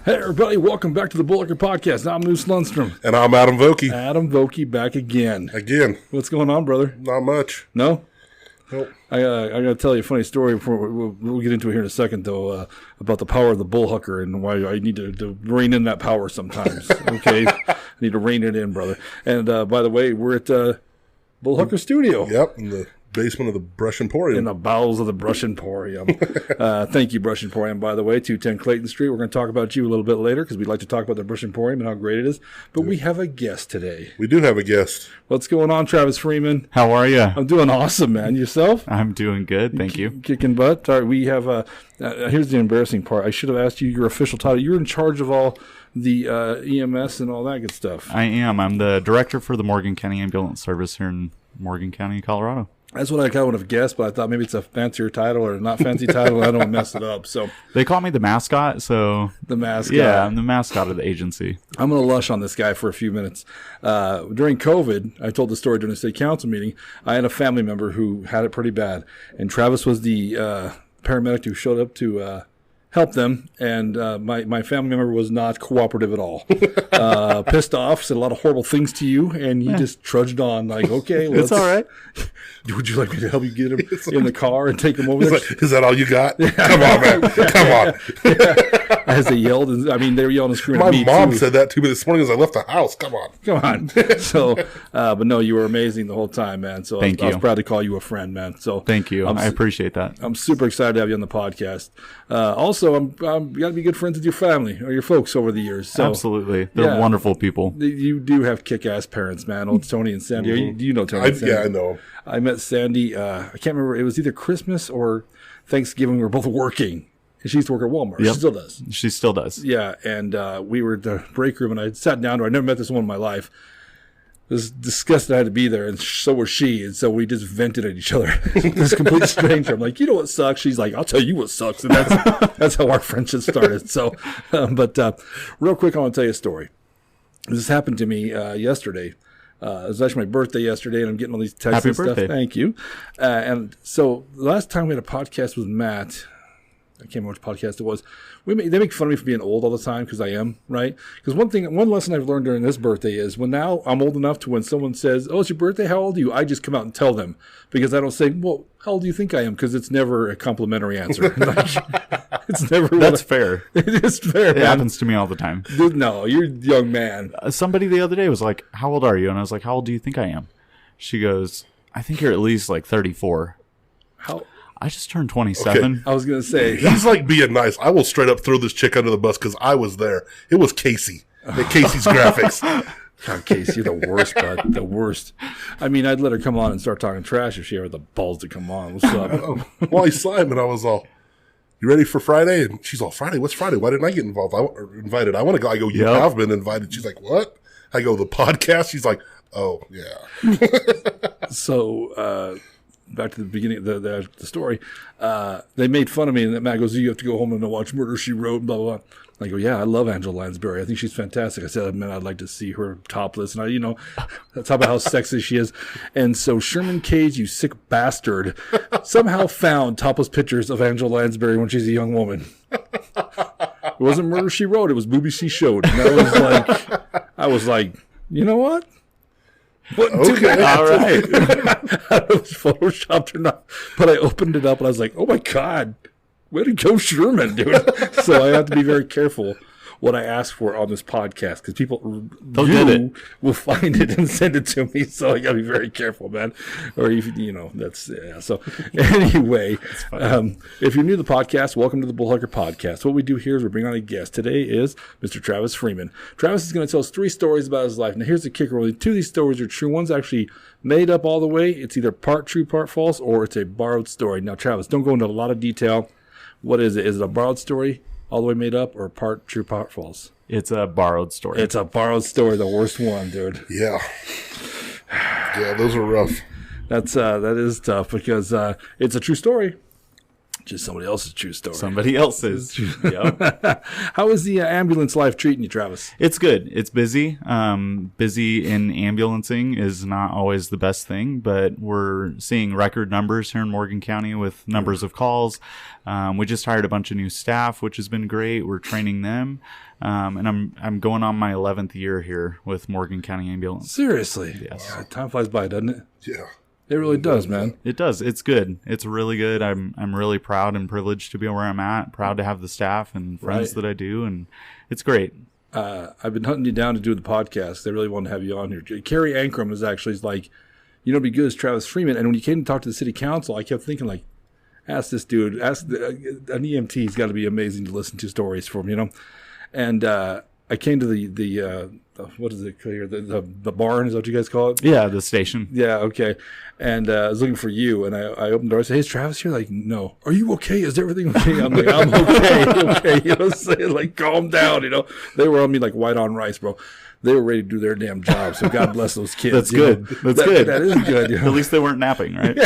Hey everybody, welcome back to the Bullhucker podcast. I'm Moose Lundstrom. And I'm Adam Vokey. Adam Vokey back again. What's going on, brother? Not much. No? Nope. I got to tell you a funny story before we'll get into it here in a second, though, about the power of the Bullhucker and why I need to rein in that power sometimes. Okay? I need to rein it in, brother. And by the way, we're at Bullhucker Studio. Yep, in the basement of the Brush Emporium. In the bowels of the Brush Emporium. Thank you, Brush Emporium, by the way, 210 Clayton Street. We're going to talk about you a little bit later because we'd like to talk about the Brush Emporium and how great it is. But we have a guest today. We do have a guest. What's going on, Travis Freeman? How are you? I'm doing awesome, man. Yourself? I'm doing good, thank you. Kicking butt. All right, we have here's the embarrassing part. I should have asked you your official title. You're in charge of all the EMS and all that good stuff. I am. I'm the director for the Morgan County Ambulance Service here in Morgan County, Colorado. That's what I kind of would have guessed, but I thought maybe it's a fancier title or not fancy title. I don't mess it up. So they call me the mascot. So the mascot. Yeah, I'm the mascot of the agency. I'm going to lush on this guy for a few minutes. During COVID, I told the story during a state council meeting. I had a family member who had it pretty bad, and Travis was the paramedic who showed up to help them, and my family member was not cooperative at all. Pissed off, said a lot of horrible things to you, and he just trudged on like, okay, it's all right. Would you like me to help you get him in the car and take him over there? Like, is that all you got? Come on, man. Come on. Yeah. As they yelled, and, I mean, they were yelling and screaming at me, My mom too. said that to me this morning as I left the house. Come on. So, but no, you were amazing the whole time, man. So I was proud to call you a friend, man. So thank you. I appreciate that. I'm super excited to have you on the podcast. Also, you got to be good friends with your family or your folks over the years. So, absolutely. They're wonderful people. You do have kick-ass parents, man. Old Tony and Sandy. Mm-hmm. Do you know Tony and Sandy? Yeah, I know. I met Sandy, I can't remember. It was either Christmas or Thanksgiving. We were both working. She used to work at Walmart. Yep. She still does. She still does. Yeah, and we were at the break room, and I sat down to her. I never met this woman in my life. I was disgusted I had to be there, and so was she. And so we just vented at each other. This complete stranger. I'm like, you know what sucks? She's like, I'll tell you what sucks. And that's how our friendship started. So, but real quick, I want to tell you a story. This happened to me yesterday. It was actually my birthday yesterday, and I'm getting all these texts Happy and stuff. birthday. Thank you. And so the last time we had a podcast with Matt, I can't remember which podcast it was. They make fun of me for being old all the time because I am, right? Because one lesson I've learned during this birthday is when now I'm old enough to when someone says, "Oh, it's your birthday? How old are you?" I just come out and tell them because I don't say, "Well, how old do you think I am?" Because it's never a complimentary answer. It's never. That's fair. It is fair. It happens to me all the time. Dude, no, you're a young man. Somebody the other day was like, "How old are you?" And I was like, "How old do you think I am?" She goes, "I think you're at least like 34." How? I just turned 27. Okay. I was going to say. He's like being nice. I will straight up throw this chick under the bus because I was there. It was Casey at Casey's Graphics. God, Casey, you're the worst, bud. The worst. I mean, I'd let her come on and start talking trash if she had the balls to come on. What's up? Well, I saw him and I was all, "You ready for Friday?" And she's all, "Friday? What's Friday? Why didn't I get involved? Invited. I want to go." I go, "You have been invited." She's like, "What?" I go, "The podcast." She's like, "Oh, yeah." So, back to the beginning of the story. They made fun of me, and Matt goes, "You have to go home and watch Murder, She Wrote," blah, blah, blah. I go, "Yeah, I love Angela Lansbury. I think she's fantastic." I said, "Man, I'd like to see her topless." And talk about how sexy she is. And so Sherman Cage, you sick bastard, somehow found topless pictures of Angela Lansbury when she's a young woman. It wasn't Murder, She Wrote. It was Boobies She Showed. And I was like, you know what? Wasn't too bad. All right. I don't know if it was photoshopped or not, but I opened it up and I was like, "Oh my God, way to go, Sherman, dude." So I have to be very careful what I ask for on this podcast because people will find it and send it to me. So I got to be very careful, man. Or if that's So anyway, if you're new to the podcast, welcome to the Bullhucker podcast. What we do here is we bring on a guest. Today is Mr. Travis Freeman. Travis is going to tell us 3 stories about his life. Now here's the kicker: only 2 of these stories are true. One's actually made up all the way. It's either part true, part false, or it's a borrowed story. Now, Travis, don't go into a lot of detail. What is it? Is it a borrowed story? All the way made up, or part true, part false? It's a borrowed story. It's a borrowed story, the worst one, dude. Yeah. Yeah, those are rough. That is tough because it's a true story. Just somebody else's true story. Somebody else's. Yep. How is the ambulance life treating you, Travis? It's good. It's busy. Busy in ambulancing is not always the best thing, but we're seeing record numbers here in Morgan County with numbers of calls. We just hired a bunch of new staff, which has been great. We're training them. And I'm going on my 11th year here with Morgan County Ambulance. Seriously? Yes. God, time flies by, doesn't it? Yeah. It really does, man. It does. It's good. It's really good. I'm really proud and privileged to be where I'm at. Proud to have the staff and friends that I do, and it's great. I've been hunting you down to do the podcast. They really want to have you on here. Carrie Ankrum is actually like, you know, be good as Travis Freeman. And when you came to talk to the city council, I kept thinking like, ask this dude, an EMT's got to be amazing to listen to stories from, you know. And I came to the what is it here? The barn, is that what you guys call it? Yeah, the station. Yeah, okay. And I was looking for you, and I opened the door. I said, "Hey, is Travis here?" Like, no. Are you okay? Is everything okay? I'm like, I'm okay. You know what I'm saying? Like, calm down, you know. They were on me like white on rice, bro. They were ready to do their damn job, so God bless those kids. That's good. That's good. That is good. You know? At least they weren't napping, right?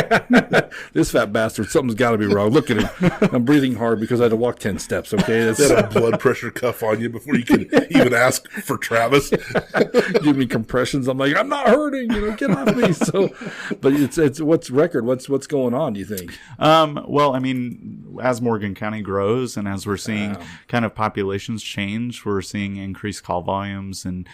This fat bastard, something's got to be wrong. Look at him. I'm breathing hard because I had to walk 10 steps, okay? That's They had a blood pressure cuff on you before you could even ask for Travis. give me compressions. I'm like, I'm not hurting, you know, get off me. So, but it's what's record? What's going on, do you think? Well, I mean, as Morgan County grows and as we're seeing kind of populations change, we're seeing increased call volumes. And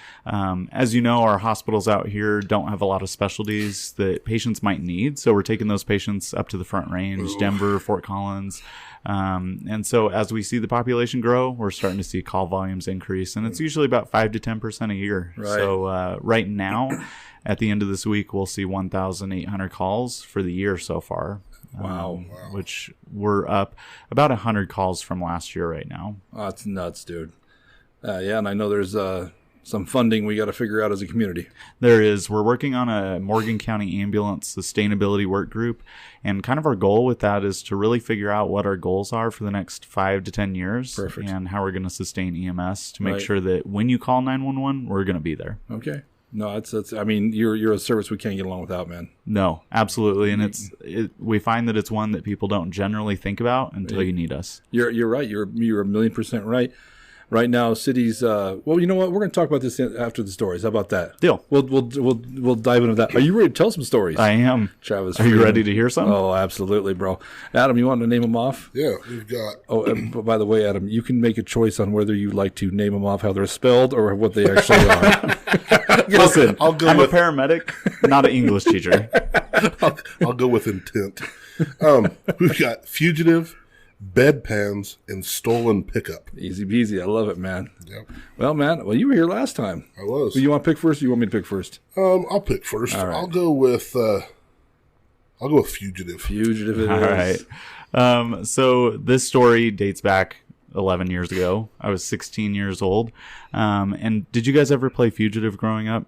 as you know, our hospitals out here don't have a lot of specialties that patients might need. So we're taking those patients up to the Front Range, Denver, Fort Collins. And so as we see the population grow, we're starting to see call volumes increase. And it's usually about 5 to 10% a year. Right. So right now, at the end of this week, we'll see 1,800 calls for the year so far. Wow. Which we're up about 100 calls from last year right now. Oh, that's nuts, dude. Yeah, and I know there's some funding we got to figure out as a community. There is. We're working on a Morgan County Ambulance Sustainability Work Group. And kind of our goal with that is to really figure out what our goals are for the next 5 to 10 years. Perfect. And how we're going to sustain EMS to make sure that when you call 911, we're going to be there. Okay. No, that's. I mean, you're a service we can't get along without, man. No, absolutely. And we find that it's one that people don't generally think about until you need us. You're right. You're 1,000,000% right. Right now, cities. Well, you know what? We're going to talk about this after the stories. How about that? Deal. We'll dive into that. Are you ready to tell some stories? I am. Travis. Are you ready to hear some? Oh, absolutely, bro. Adam, you want to name them off? Yeah, we've got. Oh, and by the way, Adam, you can make a choice on whether you like to name them off how they're spelled or what they actually are. Listen, I'll go I'm with- a paramedic, not an English teacher. I'll go with intent. We've got fugitive, bedpans, and stolen pickup. Easy peasy. I love it, man. Yep, Well, man, you were here last time. I was. So you want to pick first or you want me to pick first? I'll pick first. All right. I'll go with fugitive. Fugitive it All is. right. So this story dates back 11 years ago. I was 16 years old. And did you guys ever play Fugitive growing up?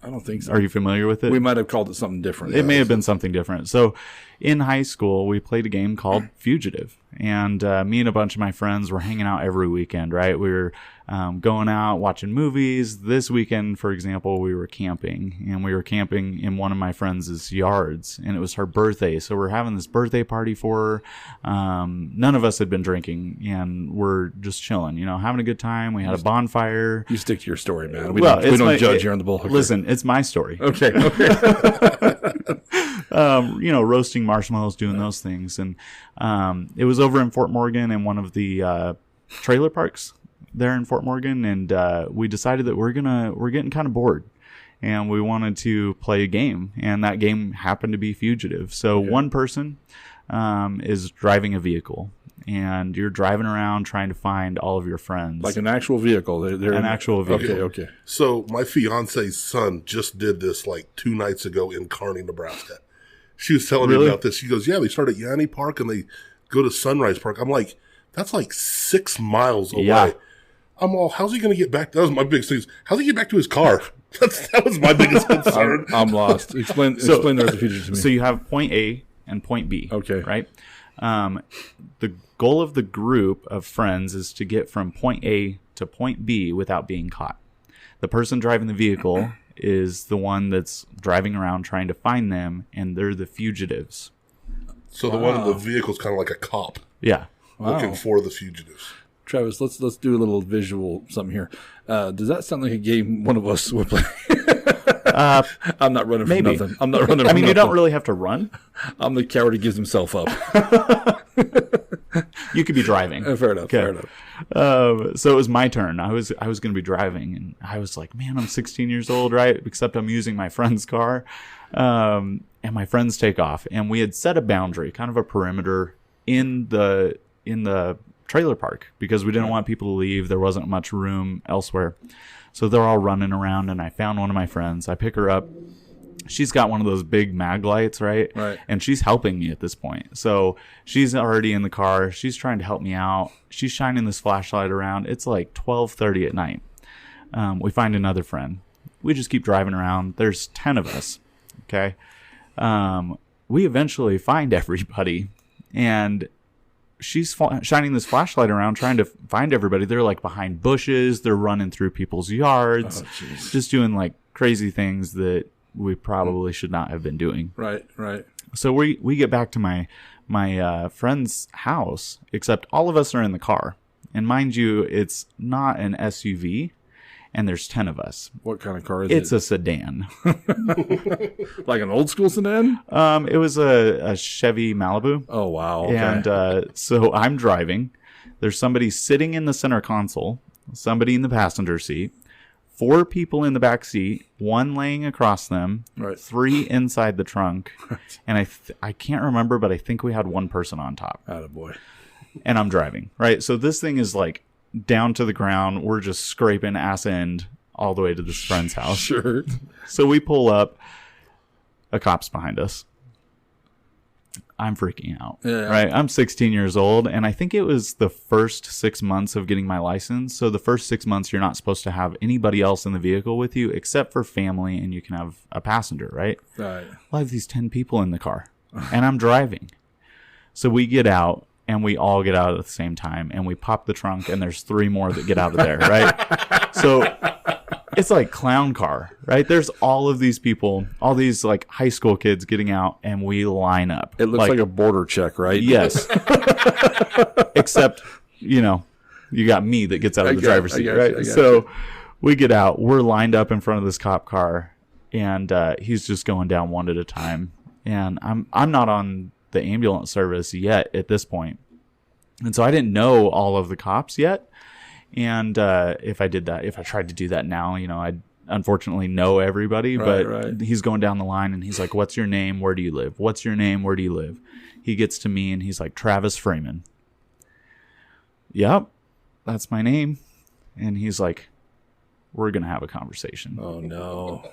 I don't think so. Are you familiar with it? We might have called it something different. It may have been something different. So in high school, we played a game called Fugitive. And me and a bunch of my friends were hanging out every weekend, right? We were going out, watching movies. This weekend, for example, we were camping. And we were camping in one of my friends' yards. And it was her birthday. So we're having this birthday party for her. None of us had been drinking. And we're just chilling, you know, having a good time. We had a bonfire. You stick to your story, man. We Well, don't judge here on the Bullhucker. Listen, it's my story. Okay. You know, roasting marshmallows, doing those things. And it was over in Fort Morgan in one of the trailer parks there in Fort Morgan. And we decided that we're getting kind of bored. And we wanted to play a game. And that game happened to be Fugitive. So one person is driving a vehicle. And you're driving around trying to find all of your friends. Like an actual vehicle. They're An actual vehicle. Okay. So my fiance's son just did this like 2 nights ago in Kearney, Nebraska. She was telling me about this. She goes, yeah, they start at Yanni Park and they go to Sunrise Park. I'm like, that's like 6 miles away. Yeah. I'm all, how's he going to get back? That was my biggest thing. How's he get back to his car? That was my biggest concern. I'm lost. Explain the rest of Fugitive to me. So you have point A and point B. Okay. Right? The goal of the group of friends is to get from point A to point B without being caught. The person driving the vehicle is the one that's driving around trying to find them, and they're the fugitives. So the one in the vehicle is kind of like a cop Yeah. looking for the fugitives. Travis, let's do a little visual something here. Does that sound like a game one of us would play? I'm not running from nothing. I'm not running from you nothing. don't really have to run. I'm the coward who gives himself up. You could be driving. Fair enough. Okay. Fair enough. So it was my turn. I was going to be driving, and I was like, man, I'm 16 years old, right? Except I'm using my friend's car. And my friends take off, and we had set a boundary, kind of a perimeter in the trailer park because we didn't want people to leave. There wasn't much room elsewhere. So they're all running around, and I found one of my friends. I pick her up. She's got one of those big mag lights, right? Right. And she's helping me at this point. So she's already in the car. She's trying to help me out. She's shining this flashlight around. It's like 12:30 at night. We find another friend. We just keep driving around. There's 10 of us. Okay. We eventually find everybody, and she's shining this flashlight around trying to find everybody. They're like behind bushes. They're running through people's yards, just doing like crazy things that we probably should not have been doing. Right. So we get back to my friend's house, except all of us are in the car. And mind you, it's not an SUV, and there's 10 of us. What kind of car is it? It's a sedan. Like an old school sedan? It was a Chevy Malibu. Oh, wow. Okay. And so I'm driving. There's somebody sitting in the center console, somebody in the passenger seat, 4 people in the back seat, 1 laying across them, Right. 3 inside the trunk, and I can't remember, but I think we had 1 person on top. Attaboy. And I'm driving, right? So this thing is like down to the ground. We're just scraping ass end all the way to this friend's house. Sure. So we pull up. A cop's behind us. I'm freaking out. Yeah. Right? I'm 16 years old, and I think it was the first 6 months of getting my license. So the first 6 months, you're not supposed to have anybody else in the vehicle with you except for family, and you can have a passenger, right? Right. Well, I have these 10 people in the car, and I'm driving. So we get out, and we all get out at the same time, and we pop the trunk, and there's 3 more that get out of there, right? So it's like clown car, right? There's all of these people, all these like high school kids getting out, and we line up. It looks like a border check, right? Yes. Except, you got me that gets out of the driver's seat, right? So we get out. We're lined up in front of this cop car, and he's just going down one at a time. And I'm not on the ambulance service yet at this point. And so I didn't know all of the cops yet. And if I tried to do that now, I'd unfortunately know everybody. But he's going down the line, and he's like, "What's your name? Where do you live? What's your name? Where do you live?" He gets to me, and he's like, "Travis Freeman." Yep, that's my name. And he's like, "We're going to have a conversation." Oh, no.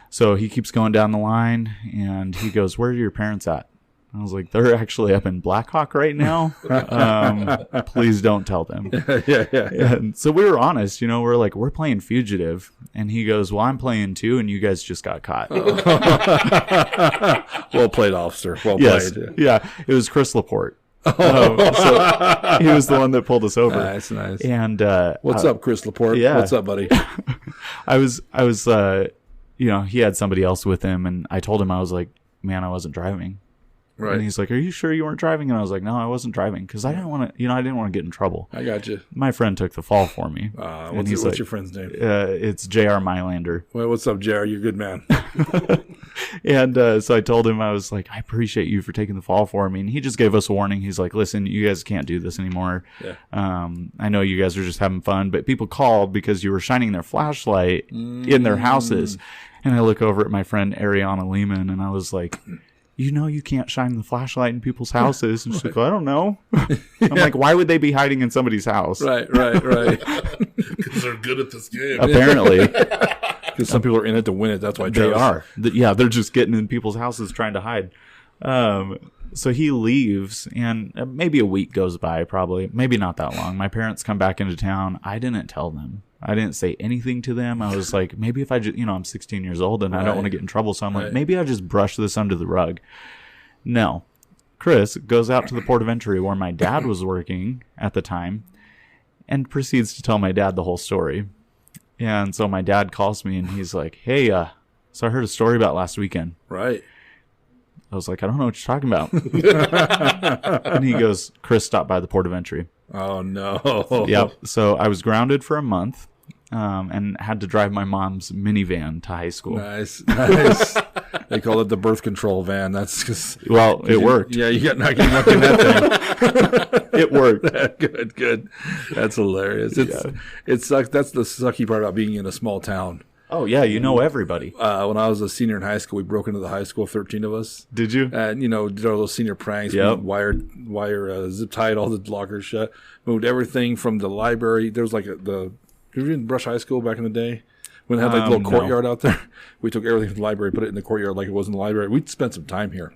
So he keeps going down the line, and he goes, "Where are your parents at?" I was like, "They're actually up in Blackhawk right now. Please don't tell them." Yeah. And so we were honest, we're like, "We're playing Fugitive." And he goes, "Well, I'm playing too, and you guys just got caught." Well played, officer. Well Yes. played. Yeah. It was Chris Laporte. So he was the one that pulled us over. Nice. And What's up, Chris Laporte? yeah. What's up, buddy? I was he had somebody else with him, and I told him, I was like, "Man, I wasn't driving." Right. And he's like, "Are you sure you weren't driving?" And I was like, "No, I wasn't driving," because I didn't want to get in trouble. I got you. My friend took the fall for me. What's your friend's name? It's J.R. Mylander. Well, what's up, JR? You're a good man. And so I told him, I was like, "I appreciate you for taking the fall for me." And he just gave us a warning. He's like, "Listen, you guys can't do this anymore. Yeah. I know you guys are just having fun, but people called because you were shining their flashlight in their houses." And I look over at my friend Ariana Lehman, and I was like, "You can't shine the flashlight in people's houses." And she's like, "I don't know." I'm like, "Why would they be hiding in somebody's house?" Right. Because they're good at this game. Apparently. Because some people are in it to win it. That's why They are. Yeah, they're just getting in people's houses trying to hide. So he leaves, and maybe a week goes by, probably. Maybe not that long. My parents come back into town. I didn't tell them. I didn't say anything to them. I was like, maybe if I just, I'm 16 years old, and I don't want to get in trouble. So I'm like, maybe I'll just brush this under the rug. No. Chris goes out to the port of entry where my dad was working at the time and proceeds to tell my dad the whole story. And so my dad calls me, and he's like, "Hey, so I heard a story about last weekend." Right. I was like, I don't know what you're talking about. And he goes, Chris stopped by the port of entry. Oh, no. Yep. So I was grounded for a month and had to drive my mom's minivan to high school. Nice. They call it the birth control van. That's because... Well, it worked. Yeah, you got not getting lucky in that thing. It worked. Good. That's hilarious. It sucks. That's the sucky part about being in a small town. Oh, yeah. You know everybody. When I was a senior in high school, we broke into the high school, 13 of us. Did you? And, did all those senior pranks. Yep. Wire zip tied all the lockers shut. Moved everything from the library. There was like you were in Brush High School back in the day? When they had like a little courtyard out there. We took everything from the library, put it in the courtyard like it was in the library. We spent some time here.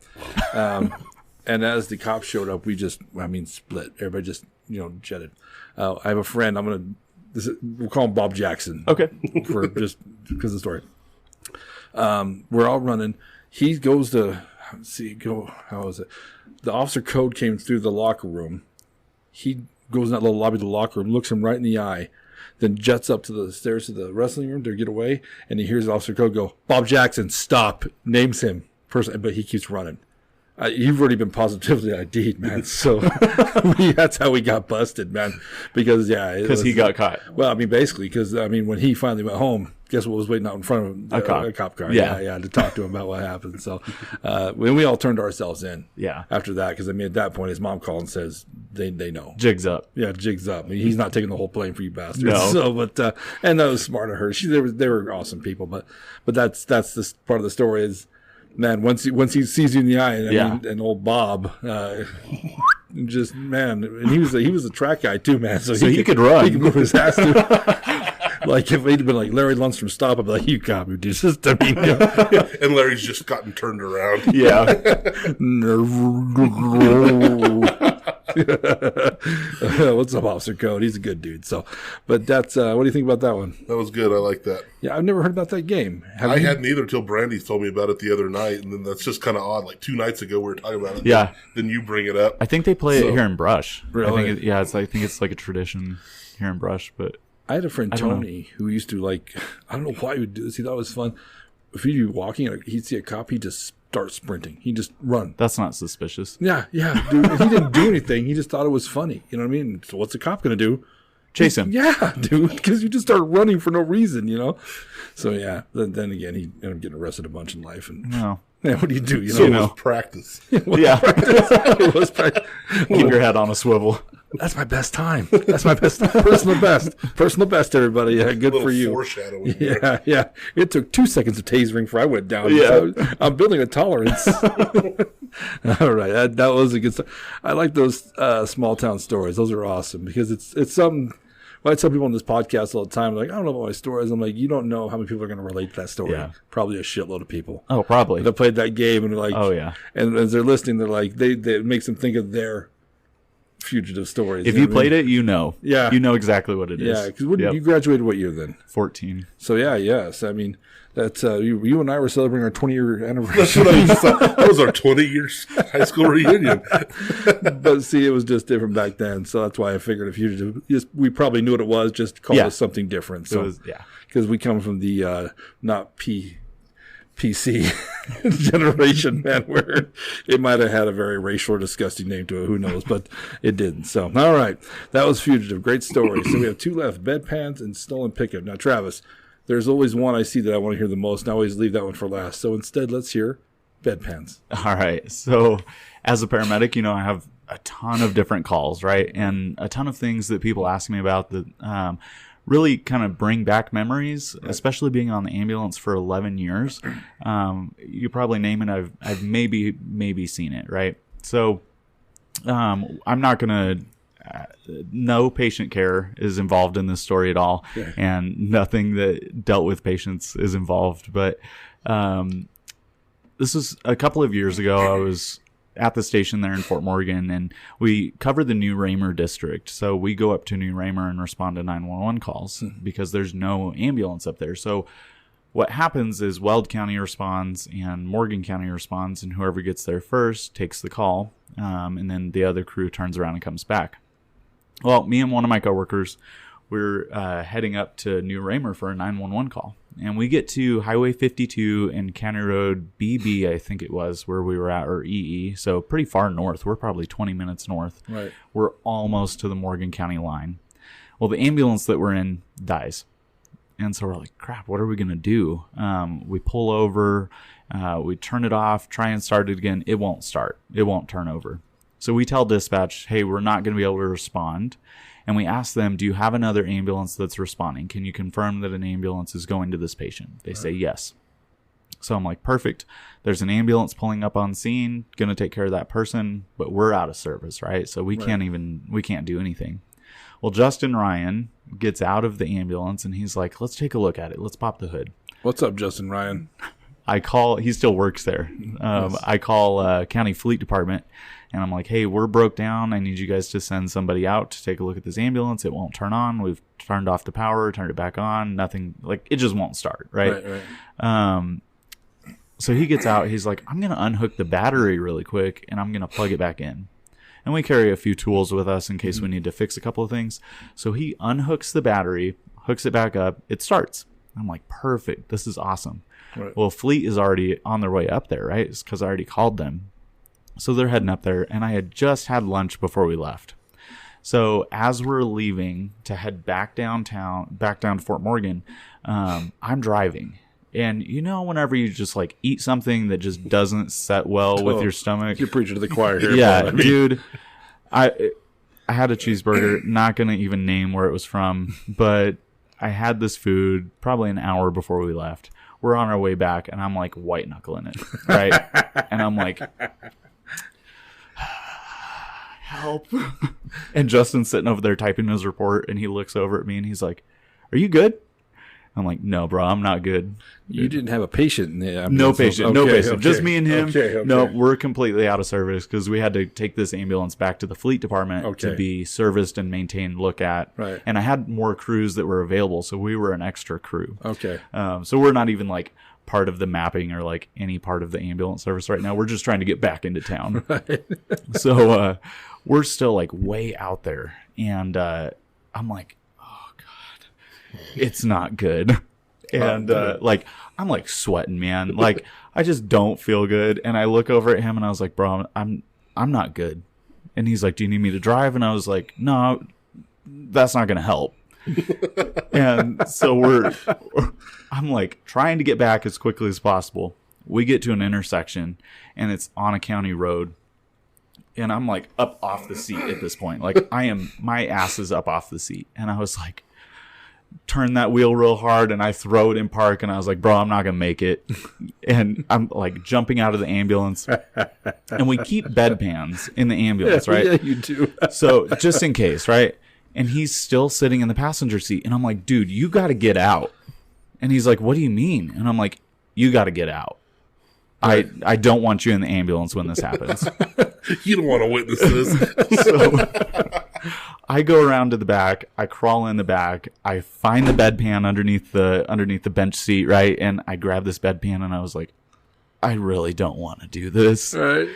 And as the cops showed up, we just, split. Everybody just, jetted. I have a friend. We'll call him Bob Jackson. Okay. For just because of the story. We're all running. He goes to, how was it? The officer code came through the locker room. He goes in that little lobby of the locker room, looks him right in the eye, then jets up to the stairs to the wrestling room to get away, and he hears the officer code go, Bob Jackson, stop, names him, but he keeps running. You've already been positively ID'd, man. So that's how we got busted, man. Because he got caught. Well, basically, because when he finally went home, guess what was waiting out in front of him? A cop car. Yeah, to talk to him about what happened. So when we all turned ourselves in. Yeah. After that, because at that point, his mom called and says they know. Jigs up. Yeah, jigs up. He's not taking the whole plane for you bastards. No. So, and that was smart of her. They were awesome people, but that's this part of the story is. Man, once he sees you in the eye, and old Bob, just man, and he was a track guy too, man. So he could run. He could move his ass too. Like if he'd been like Larry Lundstrom, stop! I'd be like, you got me, dude. Just And Larry's just gotten turned around. Yeah. What's up, Officer Code? He's a good dude. So, but that's what do you think about that one? That was good. I like that. Yeah, I've never heard about that game. I hadn't either until Brandy told me about it the other night, and then that's just kind of odd. Like 2 nights ago, we were talking about it. Yeah. Then you bring it up. I think they play it here in Brush. Really? I think it's like a tradition here in Brush. But I had a friend Tony who used to I don't know why he would do this. He thought it was fun. If he'd be walking, he'd see a cop, he'd just start sprinting. He'd just run. That's not suspicious. Yeah, dude. He didn't do anything. He just thought it was funny. You know what I mean? So what's a cop going to do? Chase him. Yeah, dude, because you just start running for no reason, So, yeah, then again, he ended up getting arrested a bunch in life. And no. Yeah, what do you do? It was practice. It was practice. Keep your head on a swivel. That's my best time. That's my best personal best. Personal best, everybody. Yeah, good for you. Foreshadowing. Yeah. It took 2 seconds of tasering before I went down. Yeah. So I'm building a tolerance. All right, that was a good story. I like those small town stories. Those are awesome because it's something. Well, I tell people on this podcast all the time, like, I don't know about my stories. I'm like, you don't know how many people are going to relate to that story. Yeah. Probably a shitload of people. Oh, probably. They played that game and they're like, oh yeah. And as they're listening, they're like, it makes them think of their fugitive stories. If you played it, you know. Yeah. You know exactly what it is. Yeah, because you graduated what year then? 14. So, yes. That's you and I were celebrating our 20-year anniversary. That's what I thought. That was our 20-year high school reunion. But see, it was just different back then, so that's why I figured a fugitive. We probably knew what it was, just called it something different. So, because we come from the not PC generation, man, where it might have had a very racial or disgusting name to it. Who knows? But it didn't. So, all right, that was fugitive. Great story. So we have 2 left: bedpans and stolen pickup. Now, Travis. There's always one I see that I want to hear the most, and I always leave that one for last. So instead, let's hear bedpans. All right. So as a paramedic, I have a ton of different calls, right? And a ton of things that people ask me about that really kind of bring back memories, especially being on the ambulance for 11 years. You probably name it. I've maybe seen it, right? So I'm not going to... no patient care is involved in this story at all, and nothing that dealt with patients is involved. But this was a couple of years ago. I was at the station there in Fort Morgan, and we cover the New Raymer district. So we go up to New Raymer and respond to 911 calls because there's no ambulance up there. So what happens is Weld County responds and Morgan County responds, and whoever gets there first takes the call, and then the other crew turns around and comes back. Well, me and one of my coworkers, we're heading up to New Raymer for a 911 call. And we get to Highway 52 and County Road BB, I think it was, where we were at, or EE. So pretty far north. We're probably 20 minutes north. Right. We're almost to the Morgan County line. Well, the ambulance that we're in dies. And so we're like, crap, what are we going to do? We pull over, we turn it off, try and start it again. It won't start. It won't turn over. So we tell dispatch, hey, we're not going to be able to respond. And we ask them, do you have another ambulance that's responding? Can you confirm that an ambulance is going to this patient? They say yes. So I'm like, perfect. There's an ambulance pulling up on scene, going to take care of that person, but we're out of service, right? So we can't do anything. Well, Justin Ryan gets out of the ambulance and he's like, let's take a look at it. Let's pop the hood. What's up, Justin Ryan? He still works there. Yes. I call County Fleet Department and I'm like, hey, we're broke down. I need you guys to send somebody out to take a look at this ambulance. It won't turn on. We've turned off the power, turned it back on. Nothing, like, it just won't start, right? Right. So he gets out. He's like, I'm going to unhook the battery really quick and I'm going to plug it back in. And we carry a few tools with us in case we need to fix a couple of things. So he unhooks the battery, hooks it back up. It starts. I'm like, perfect. This is awesome. Right. Well, Fleet is already on their way up there, right? It's because I already called them. So they're heading up there, and I had just had lunch before we left. So as we're leaving to head back downtown, back down to Fort Morgan, I'm driving. And you know, whenever you just like eat something that just doesn't set well with your stomach. You're preaching to the choir here. Yeah, dude. I had a cheeseburger, not going to even name where it was from, but I had this food probably an hour before we left. We're on our way back, and I'm like white knuckling it, right? And I'm like, help. And Justin's sitting over there typing his report, and he looks over at me, and he's like, are you good? I'm like, no, bro, I'm not good. You didn't have a patient in the ambulance. No patient. Okay. Just me and him. Okay. No, we're completely out of service because we had to take this ambulance back to the fleet department to be serviced and maintained, look at. Right. And I had more crews that were available, so we were an extra crew. Okay. So we're not even like part of the mapping or like any part of the ambulance service right now. We're just trying to get back into town. Right. So we're still like way out there. And I'm like, it's not good. And like I'm like sweating, man. Like I just don't feel good. And I look over at him and I was like, bro, I'm not good. And he's like, do you need me to drive? And I was like, no, that's not gonna help. And so I'm like trying to get back as quickly as possible. We get to an intersection and it's on a county road. And I'm like up off the seat at this point. Like my ass is up off the seat. And I was like, turn that wheel real hard and I throw it in park and I was like, bro, I'm not gonna make it. And I'm like jumping out of the ambulance and we keep bedpans in the ambulance, right? Yeah, you do. So just in case, right? And he's still sitting in the passenger seat and I'm like, dude, you gotta get out. And he's like, what do you mean? And I'm like, you gotta get out. Right. I don't want you in the ambulance when this happens. You don't want to witness this. So I go around to the back. I crawl in the back. I find the bedpan underneath the bench seat, right? And I grab this bedpan and I was like, I really don't want to do this. Right.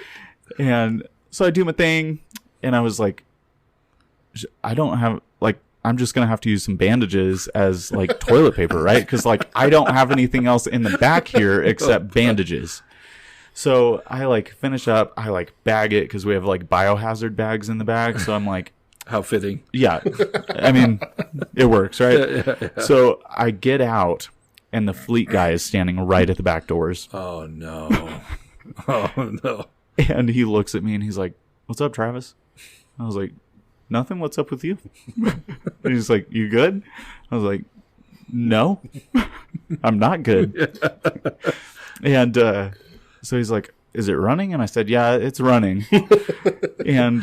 And so I do my thing and I was like, I'm just going to have to use some bandages as like toilet paper, right? Because like I don't have anything else in the back here except bandages. So I like finish up, I like bag it because we have like biohazard bags in the back. So I'm like, how fitting. Yeah. I mean, it works, right? Yeah. So I get out and the fleet guy is standing right at the back doors. Oh, no. Oh, no. And he looks at me and he's like, what's up, Travis? I was like, nothing. What's up with you? And he's like, you good? I was like, no, I'm not good. And so he's like, is it running? And I said, yeah, it's running. And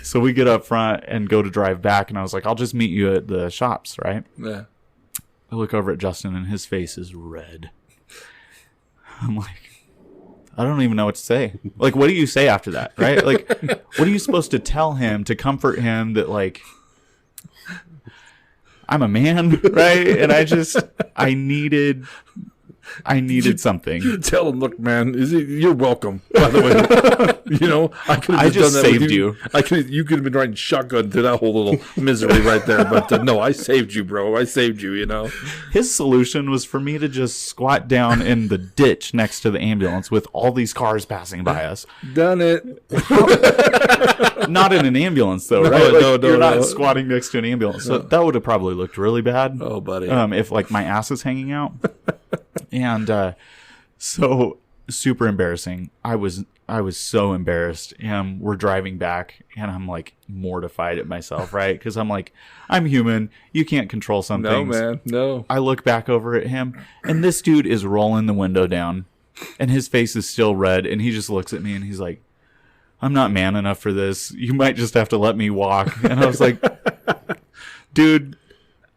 so we get up front and go to drive back. And I was like, I'll just meet you at the shops, right? Yeah. I look over at Justin and his face is red. I'm like, I don't even know what to say. Like, what do you say after that, right? Like, what are you supposed to tell him to comfort him that, like, I'm a man, right? And I needed I needed something. Tell him, look, man, you're welcome. By the way, I could have just done that saved with you. You could have been riding shotgun through that whole little misery right there. But no, I saved you, bro. I saved you. His solution was for me to just squat down in the ditch next to the ambulance with all these cars passing by us. Done it. Not in an ambulance, though, right? You're not squatting next to an ambulance. So that would have probably looked really bad. Oh, buddy. If like my ass is hanging out. And so super embarrassing. I was so embarrassed. And we're driving back and I'm like mortified at myself, right? Because I'm like, I'm human. You can't control some things. No, man. No. I look back over at him and this dude is rolling the window down and his face is still red. And he just looks at me and he's like, I'm not man enough for this. You might just have to let me walk. And I was like, dude,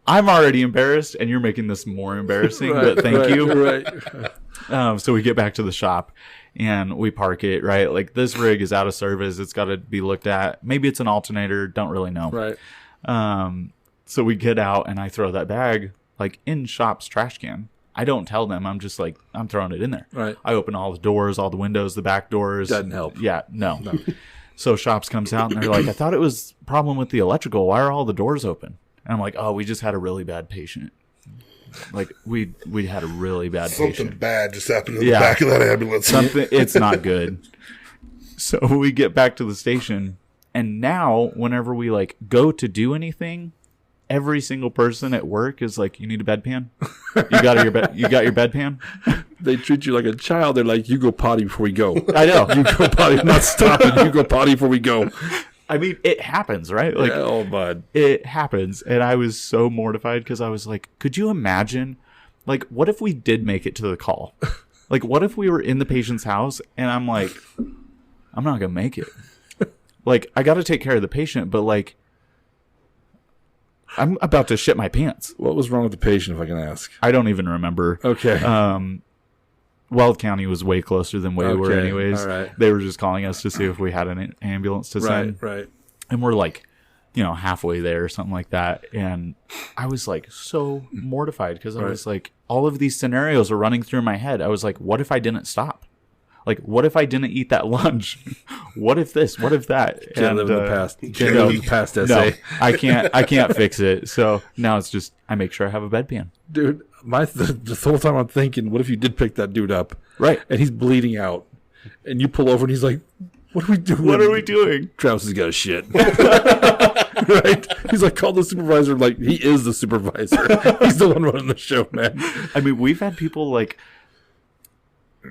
I'm already embarrassed and you're making this more embarrassing, but thank you. Right. So we get back to the shop and we park it, right? Like this rig is out of service. It's got to be looked at. Maybe it's an alternator. Don't really know. Right. So we get out and I throw that bag like in shop's trash can. I don't tell them. I'm just like, I'm throwing it in there. Right. I open all the doors, all the windows, the back doors. Doesn't help. Yeah, no. So shops comes out and they're like, I thought it was a problem with the electrical. Why are all the doors open? And I'm like, oh, we just had a really bad patient. Like we had a really bad patient. Something bad just happened in the back of that ambulance. It's not good. So we get back to the station and now whenever we like go to do anything, every single person at work is like, you need a bedpan? You got your bedpan? They treat you like a child. They're like, you go potty before we go. I know. You go potty. I'm not stopping. You go potty before we go. I mean, it happens, right? Like, oh, bud. It happens. And I was so mortified because I was like, could you imagine? Like, what if we did make it to the call? Like, what if we were in the patient's house and I'm like, I'm not going to make it. Like, I got to take care of the patient, but like, I'm about to shit my pants. What was wrong with the patient, if I can ask? I don't even remember. Okay. Weld County was way closer than we were anyways. All right. They were just calling us to see if we had an ambulance to send. Right. And we're like, halfway there or something like that. And I was like so mortified because I was like, all of these scenarios are running through my head. I was like, what if I didn't stop? Like, what if I didn't eat that lunch? What if this? What if that? Can't live in the past. Can't live in the past, essay. No, I can't fix it. So now it's just, I make sure I have a bedpan. Dude, the whole time I'm thinking, what if you did pick that dude up? Right. And he's bleeding out. And you pull over and he's like, what are we doing? What are we doing? Travis has got a shit. Right? He's like, call the supervisor. Like, he is the supervisor. He's the one running the show, man. I mean, we've had people like,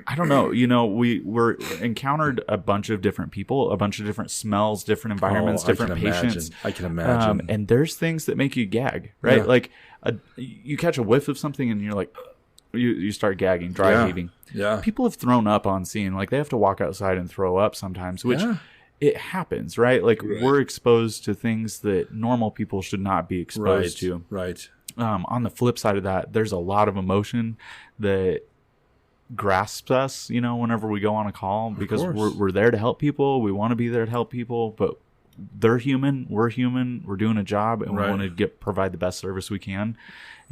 I don't know. We're encountered a bunch of different people, a bunch of different smells, different environments, different patients. I can imagine. And there's things that make you gag, right? Yeah. Like you catch a whiff of something and you're like, you start gagging, dry heaving. Yeah. People have thrown up on scene. Like they have to walk outside and throw up sometimes, which it happens, right? Like we're exposed to things that normal people should not be exposed to. Right. On the flip side of that, there's a lot of emotion that grasps us, whenever we go on a call because we're there to help people. We want to be there to help people, but they're human. We're human. We're doing a job and we want to provide the best service we can.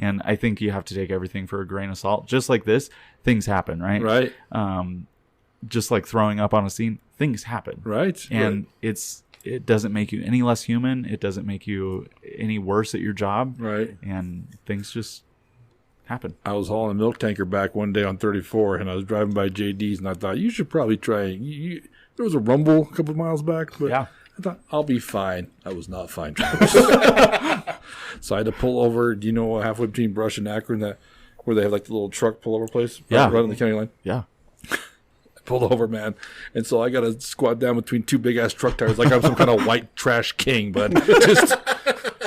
And I think you have to take everything for a grain of salt. Just like this, things happen, right? Right. Just like throwing up on a scene, things happen. Right. And it doesn't make you any less human. It doesn't make you any worse at your job. Right. And things just happen. I was hauling a milk tanker back one day on 34, and I was driving by JD's, and I thought, you should probably try. There was a rumble a couple of miles back, but I thought, I'll be fine. I was not fine. So I had to pull over, halfway between Brush and Akron, where they have like the little truck pullover place right on the county line. Yeah. I pulled over, man. And so I got to squat down between two big-ass truck tires like I'm some kind of white trash king, but just...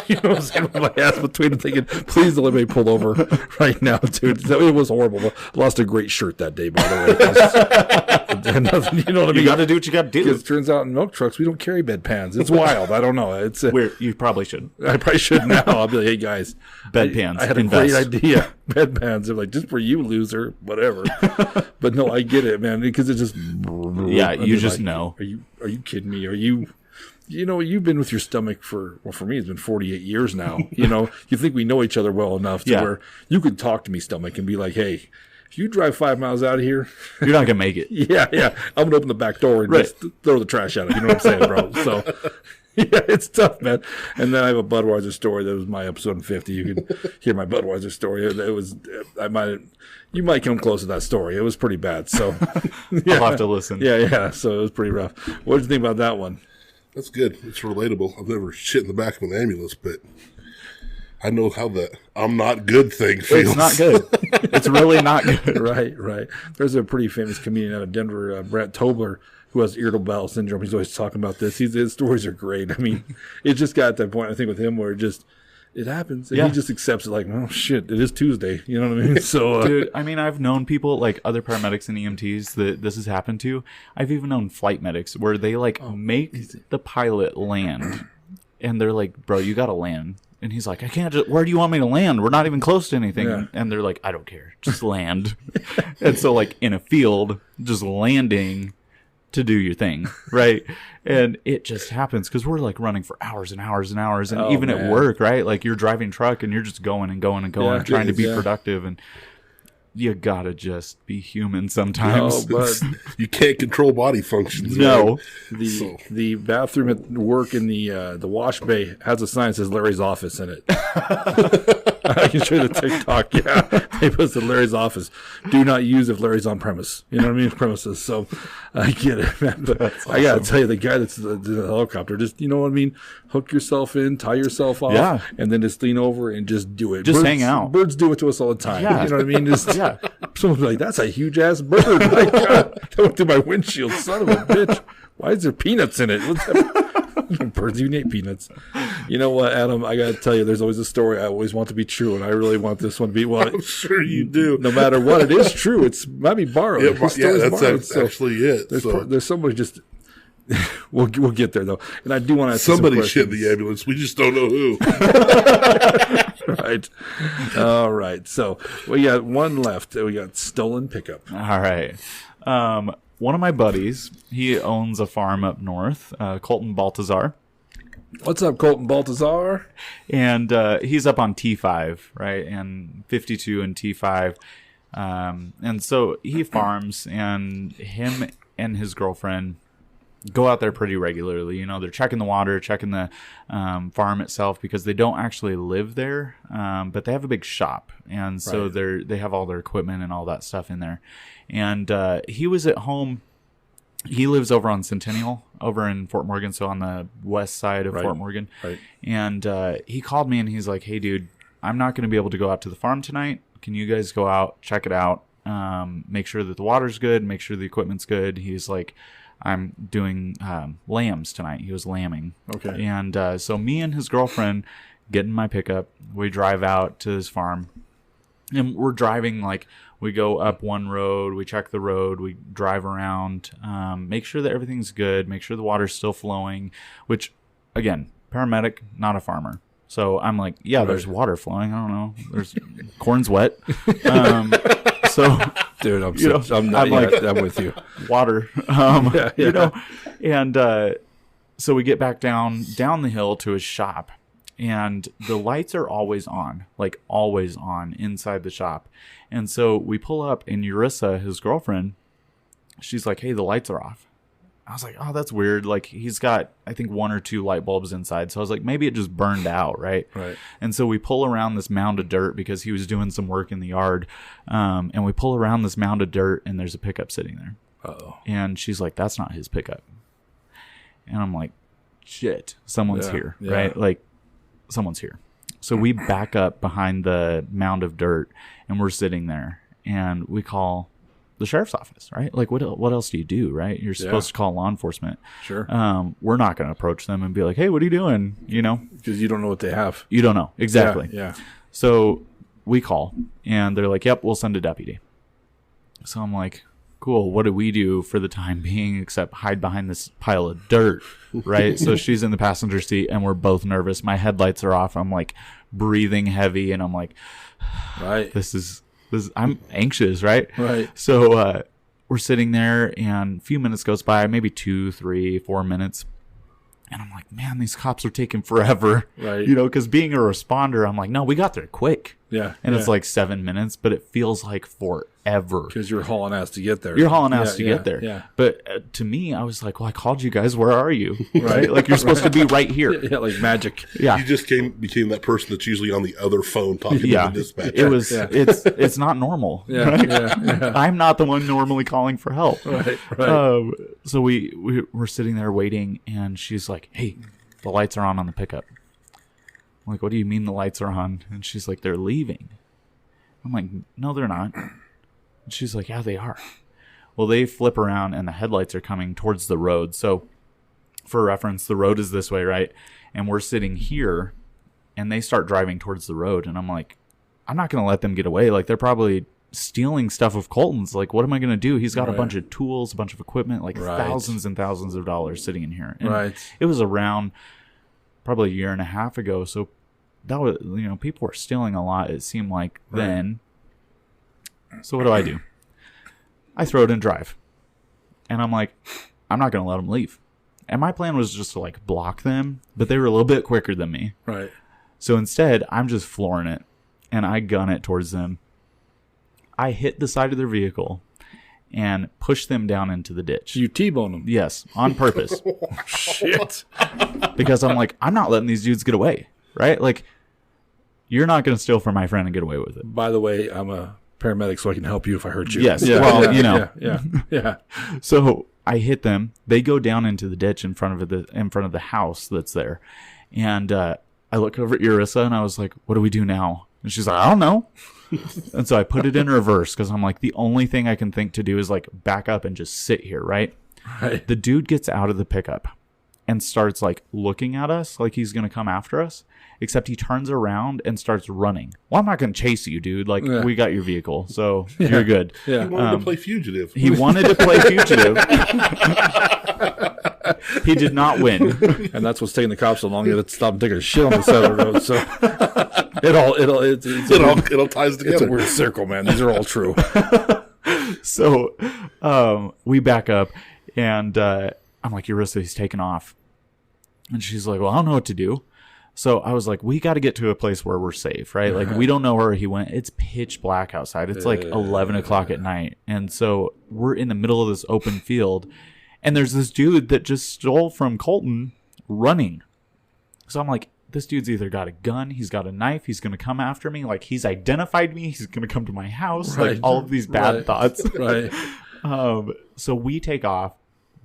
You know what I'm saying? With my ass between them thinking, please don't let me pull over right now, dude. It was horrible. I lost a great shirt that day, by the way. Nothing, you know what I mean? You got to do what you got to do. Because it turns out in milk trucks, we don't carry bedpans. It's wild. I don't know. You probably should. I probably should now. I'll be like, hey, guys. Bedpans. I had a great idea. Bedpans. They're like, just for you, loser. Whatever. But no, I get it, man. Because it just... Yeah, you just know. Are you kidding me? Are you... you've been with your stomach for me, it's been 48 years now. You think we know each other well enough to where you could talk to me, stomach, and be like, hey, if you drive 5 miles out of here, You're not gonna make it. yeah, I'm gonna open the back door and just throw the trash at it. You know what I'm saying, bro? So, yeah, it's tough, man. And then I have a Budweiser story. That was my episode in 50. You can hear my Budweiser story. It was, you might come close to that story. It was pretty bad. So, yeah. I'll have to listen. Yeah. So it was pretty rough. What did you think about that one? That's good. It's relatable. I've never shit in the back of an ambulance, but I know how the I'm not good thing feels. It's not good. It's really not good. Right. There's a pretty famous comedian out of Denver, Brett Tobler, who has irritable bowel syndrome. He's always talking about this. His stories are great. I mean, it just got at that point, I think, with him where it happens. And he just accepts it like, oh, shit, it is Tuesday. You know what I mean? So, dude, I mean, I've known people, like other paramedics and EMTs that this has happened to. I've even known flight medics where they, like, make the pilot land. And they're like, bro, you got to land. And he's like, I can't just, where do you want me to land? We're not even close to anything. Yeah. And they're like, I don't care. Just land. And so, like, in a field, just landing to do your thing, right? And it just happens because we're, like, running for hours and hours and hours. And even at work, right? Like, you're driving truck and you're just going and going and going, trying to be productive. And you got to just be human sometimes. No, but you can't control body functions. No. Right? The bathroom at work in the wash bay has a sign that says Larry's office in it. I can show you the TikTok. Yeah, they put Larry's office. Do not use if Larry's on premise. You know what I mean? Premises. So I get it, man. But awesome. I gotta tell you, the guy that's the helicopter, just, you know what I mean? Hook yourself in, tie yourself off, and then just lean over and just do it. Just hang out. Birds do it to us all the time. Yeah. You know what I mean? Just, someone's like, that's a huge ass bird. My God, that went through my windshield. Son of a bitch. Why is there peanuts in it? What's that? Birds even ate peanuts. You know what, Adam? I got to tell you, there's always a story I always want to be true, and I really want this one to be one. I'm sure you do. No matter what, it is true. It's might be borrowed. Yeah, that's actually it. There's somebody just. We'll get there though, and I do want to ask somebody shit in the ambulance. We just don't know who. Right. All right. So we got one left. We got stolen pickup. All right. One of my buddies, he owns a farm up north, Colton Baltazar. What's up, Colton Baltazar? And he's up on T5, right? And 52 and T5. And so he farms, and him and his girlfriend go out there pretty regularly. You know, they're checking the water, checking the farm itself, because they don't actually live there, but they have a big shop. And so they have all their equipment and all that stuff in there. And he was at home. He lives over on Centennial, over in Fort Morgan, so on the west side of Fort Morgan. Right. And he called me, and he's like, hey, dude, I'm not going to be able to go out to the farm tonight. Can you guys go out, check it out, make sure that the water's good, make sure the equipment's good? He's like, I'm doing lambs tonight. He was lambing. Okay. And so me and his girlfriend get in my pickup. We drive out to his farm. And we're driving, like, we go up one road, we check the road, we drive around, make sure that everything's good, make sure the water's still flowing, which, again, paramedic, not a farmer. So I'm like, yeah, there's water flowing. I don't know. There's corn's wet. So, dude, I'm with you. Water, you know, and so we get back down the hill to his shop, and the lights are always on, like always on inside the shop. And so we pull up, and Urissa, his girlfriend, she's like, hey, the lights are off. I was like, oh, that's weird. Like, he's got, I think, 1 or 2 light bulbs inside. So I was like, maybe it just burned out, right? Right. And so we pull around this mound of dirt because he was doing some work in the yard. And we pull around this mound of dirt, and there's a pickup sitting there. Uh-oh. And she's like, that's not his pickup. And I'm like, shit, someone's here, right? Like, someone's here. So we back up behind the mound of dirt, and we're sitting there, and we call the sheriff's office, right? Like, what else do you do, right? You're supposed to call law enforcement. Sure. We're not going to approach them and be like, hey, what are you doing? You know? Because you don't know what they have. You don't know. Exactly. Yeah. So we call, and they're like, yep, we'll send a deputy. So I'm like, cool, what do we do for the time being except hide behind this pile of dirt, right? So she's in the passenger seat, and we're both nervous. My headlights are off. I'm like breathing heavy, and I'm like, right, this is I'm anxious, right? Right. So we're sitting there, and a few minutes goes by, maybe 2, 3, 4 minutes. And I'm like, man, these cops are taking forever. Right. You know, because being a responder, I'm like, no, we got there quick. Yeah. And it's like 7 minutes, but it feels like forever. Because you're hauling ass to get there. You're hauling ass to get there. Yeah. But to me, I was like, well, I called you guys. Where are you? Right? Like, you're supposed to be right here. Yeah, like magic. Yeah. You just became that person that's usually on the other phone talking to the dispatcher. It was, it's not normal. Yeah, right? yeah. I'm not the one normally calling for help. Right. So we were sitting there waiting, and she's like, hey, the lights are on the pickup. I'm like, what do you mean the lights are on? And she's like, they're leaving. I'm like, no, they're not. And she's like, yeah, they are. Well, they flip around, and the headlights are coming towards the road. So for reference, the road is this way, right? And we're sitting here, and they start driving towards the road. And I'm like, I'm not going to let them get away. Like, they're probably stealing stuff of Colton's. Like, what am I going to do? He's got a bunch of tools, a bunch of equipment, like thousands and thousands of dollars sitting in here. And it was around probably a year and a half ago. So that was, people were stealing a lot, it seemed like then. So what do? I throw it in drive. And I'm like, I'm not going to let them leave. And my plan was just to like block them, but they were a little bit quicker than me. Right. So instead, I'm just flooring it, and I gun it towards them. I hit the side of their vehicle and push them down into the ditch. You T-bone them. Yes, on purpose. Shit. Because I'm like, I'm not letting these dudes get away, right? Like, you're not going to steal from my friend and get away with it. By the way, I'm a paramedic, so I can help you if I hurt you. Yes. Yeah, well, Yeah. So I hit them. They go down into the ditch in front of the house that's there. And I look over at Urissa, and I was like, what do we do now? And she's like, I don't know. And so I put it in reverse, because I'm like, the only thing I can think to do is like back up and just sit here, right? Right. The dude gets out of the pickup and starts like looking at us like he's going to come after us, except he turns around and starts running. Well, I'm not going to chase you, dude. Like, we got your vehicle, so you're good. Yeah. He wanted to play fugitive. He wanted to play fugitive. He did not win. And that's what's taking the cops so long to stop taking a shit on the side of the road. So it all ties together. It's a weird circle, man. These are all true. So we back up, and I'm like, Urissa, he's taking off. And she's like, well, I don't know what to do. So I was like, we got to get to a place where we're safe, right? Like, we don't know where he went. It's pitch black outside. It's like 11 o'clock at night. And so we're in the middle of this open field, and there's this dude that just stole from Colton running. So I'm like, this dude's either got a gun, he's got a knife, he's going to come after me. Like, he's identified me, he's going to come to my house. Like, all of these bad thoughts. Right. So we take off,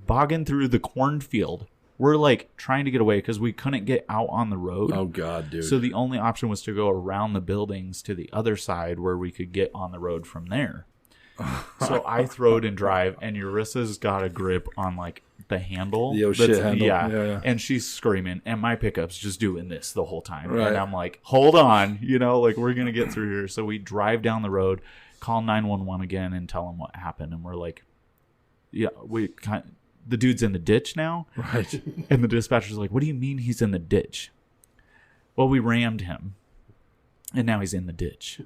bogging through the cornfield. We're like trying to get away because we couldn't get out on the road. Oh, God, dude. So the only option was to go around the buildings to the other side where we could get on the road from there. So I throw it in drive, and Urissa's got a grip on like the handle. The shit handle. Yeah. And she's screaming, and my pickup's just doing this the whole time. Right. And I'm like, hold on, like, we're going to get through here. So we drive down the road, call 911 again, and tell them what happened. And we're like, the dude's in the ditch now. Right. And the dispatcher's like, what do you mean he's in the ditch? Well, we rammed him, and now he's in the ditch.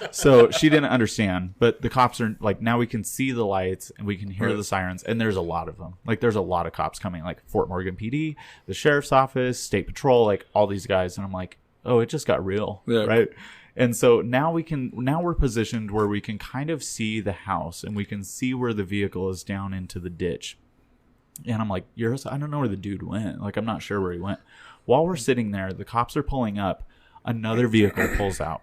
So she didn't understand, but the cops are like, now we can see the lights and we can hear the sirens, and there's a lot of them. Like, there's a lot of cops coming, like Fort Morgan PD, the sheriff's office, state patrol, like all these guys. And I'm like, oh, it just got real. Yeah. Right. And so now we're positioned where we can kind of see the house, and we can see where the vehicle is down into the ditch. And I'm like, I don't know where the dude went. Like, I'm not sure where he went. While we're sitting there, the cops are pulling up. Another vehicle pulls out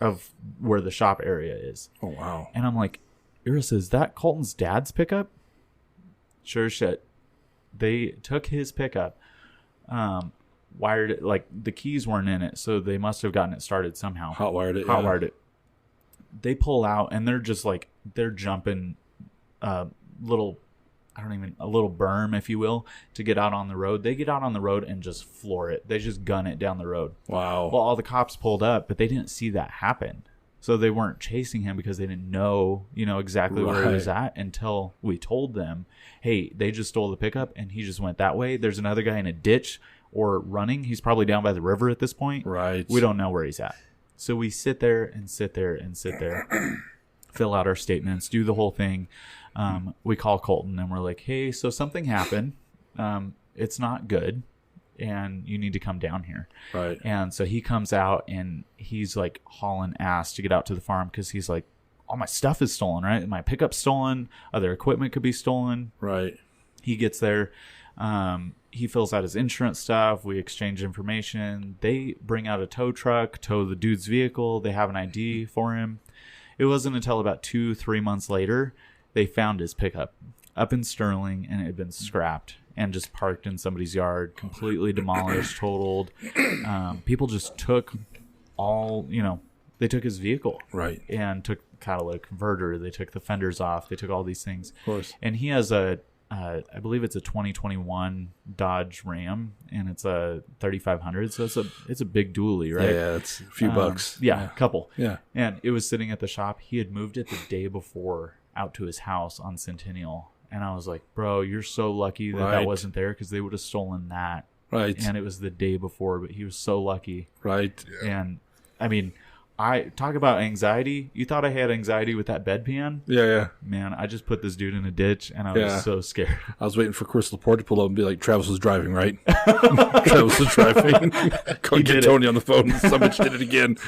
of where the shop area is. Oh, wow. And I'm like, Iris, is that Colton's dad's pickup? Sure as shit. They took his pickup, wired it, like the keys weren't in it, so they must have gotten it started somehow. Hot-wired it. They pull out, and they're just like, they're jumping a little berm, if you will, to get out on the road. They get out on the road and just floor it. They just gun it down the road. Wow. Well, all the cops pulled up, but they didn't see that happen. So they weren't chasing him because they didn't know, exactly where he was at until we told them, hey, they just stole the pickup and he just went that way. There's another guy in a ditch or running. He's probably down by the river at this point. Right. We don't know where he's at. So we sit there, fill out our statements, do the whole thing. We call Colton and we're like, hey, so something happened. It's not good. and you need to come down here. Right. And so he comes out and he's like hauling ass to get out to the farm because he's like, all my stuff is stolen, right? My pickup's stolen. Other equipment could be stolen. Right. He gets there. He fills out his insurance stuff. We exchange information. They bring out a tow truck, tow the dude's vehicle. They have an ID for him. It wasn't until about 2-3 months later they found his pickup up in Sterling, and it had been scrapped and just parked in somebody's yard, completely demolished, totaled. People just took they took his vehicle. Right. And took catalytic converter. They took the fenders off. They took all these things. Of course. And he has I believe it's a 2021 Dodge Ram, and it's a 3500. So it's a big dually, right? Yeah, it's a few bucks. Yeah, a couple. Yeah. And it was sitting at the shop. He had moved it the day before out to his house on Centennial. And I was like, bro, you're so lucky that that wasn't there, because they would have stolen that. Right. And it was the day before, but he was so lucky. Right. Yeah. And I mean, I talk about anxiety. You thought I had anxiety with that bedpan? Yeah. Man, I just put this dude in a ditch, and I was so scared. I was waiting for Chris Laporte to pull up and be like, Travis was driving, right? Travis was driving. Go get Tony on the phone. Some bitch did it again.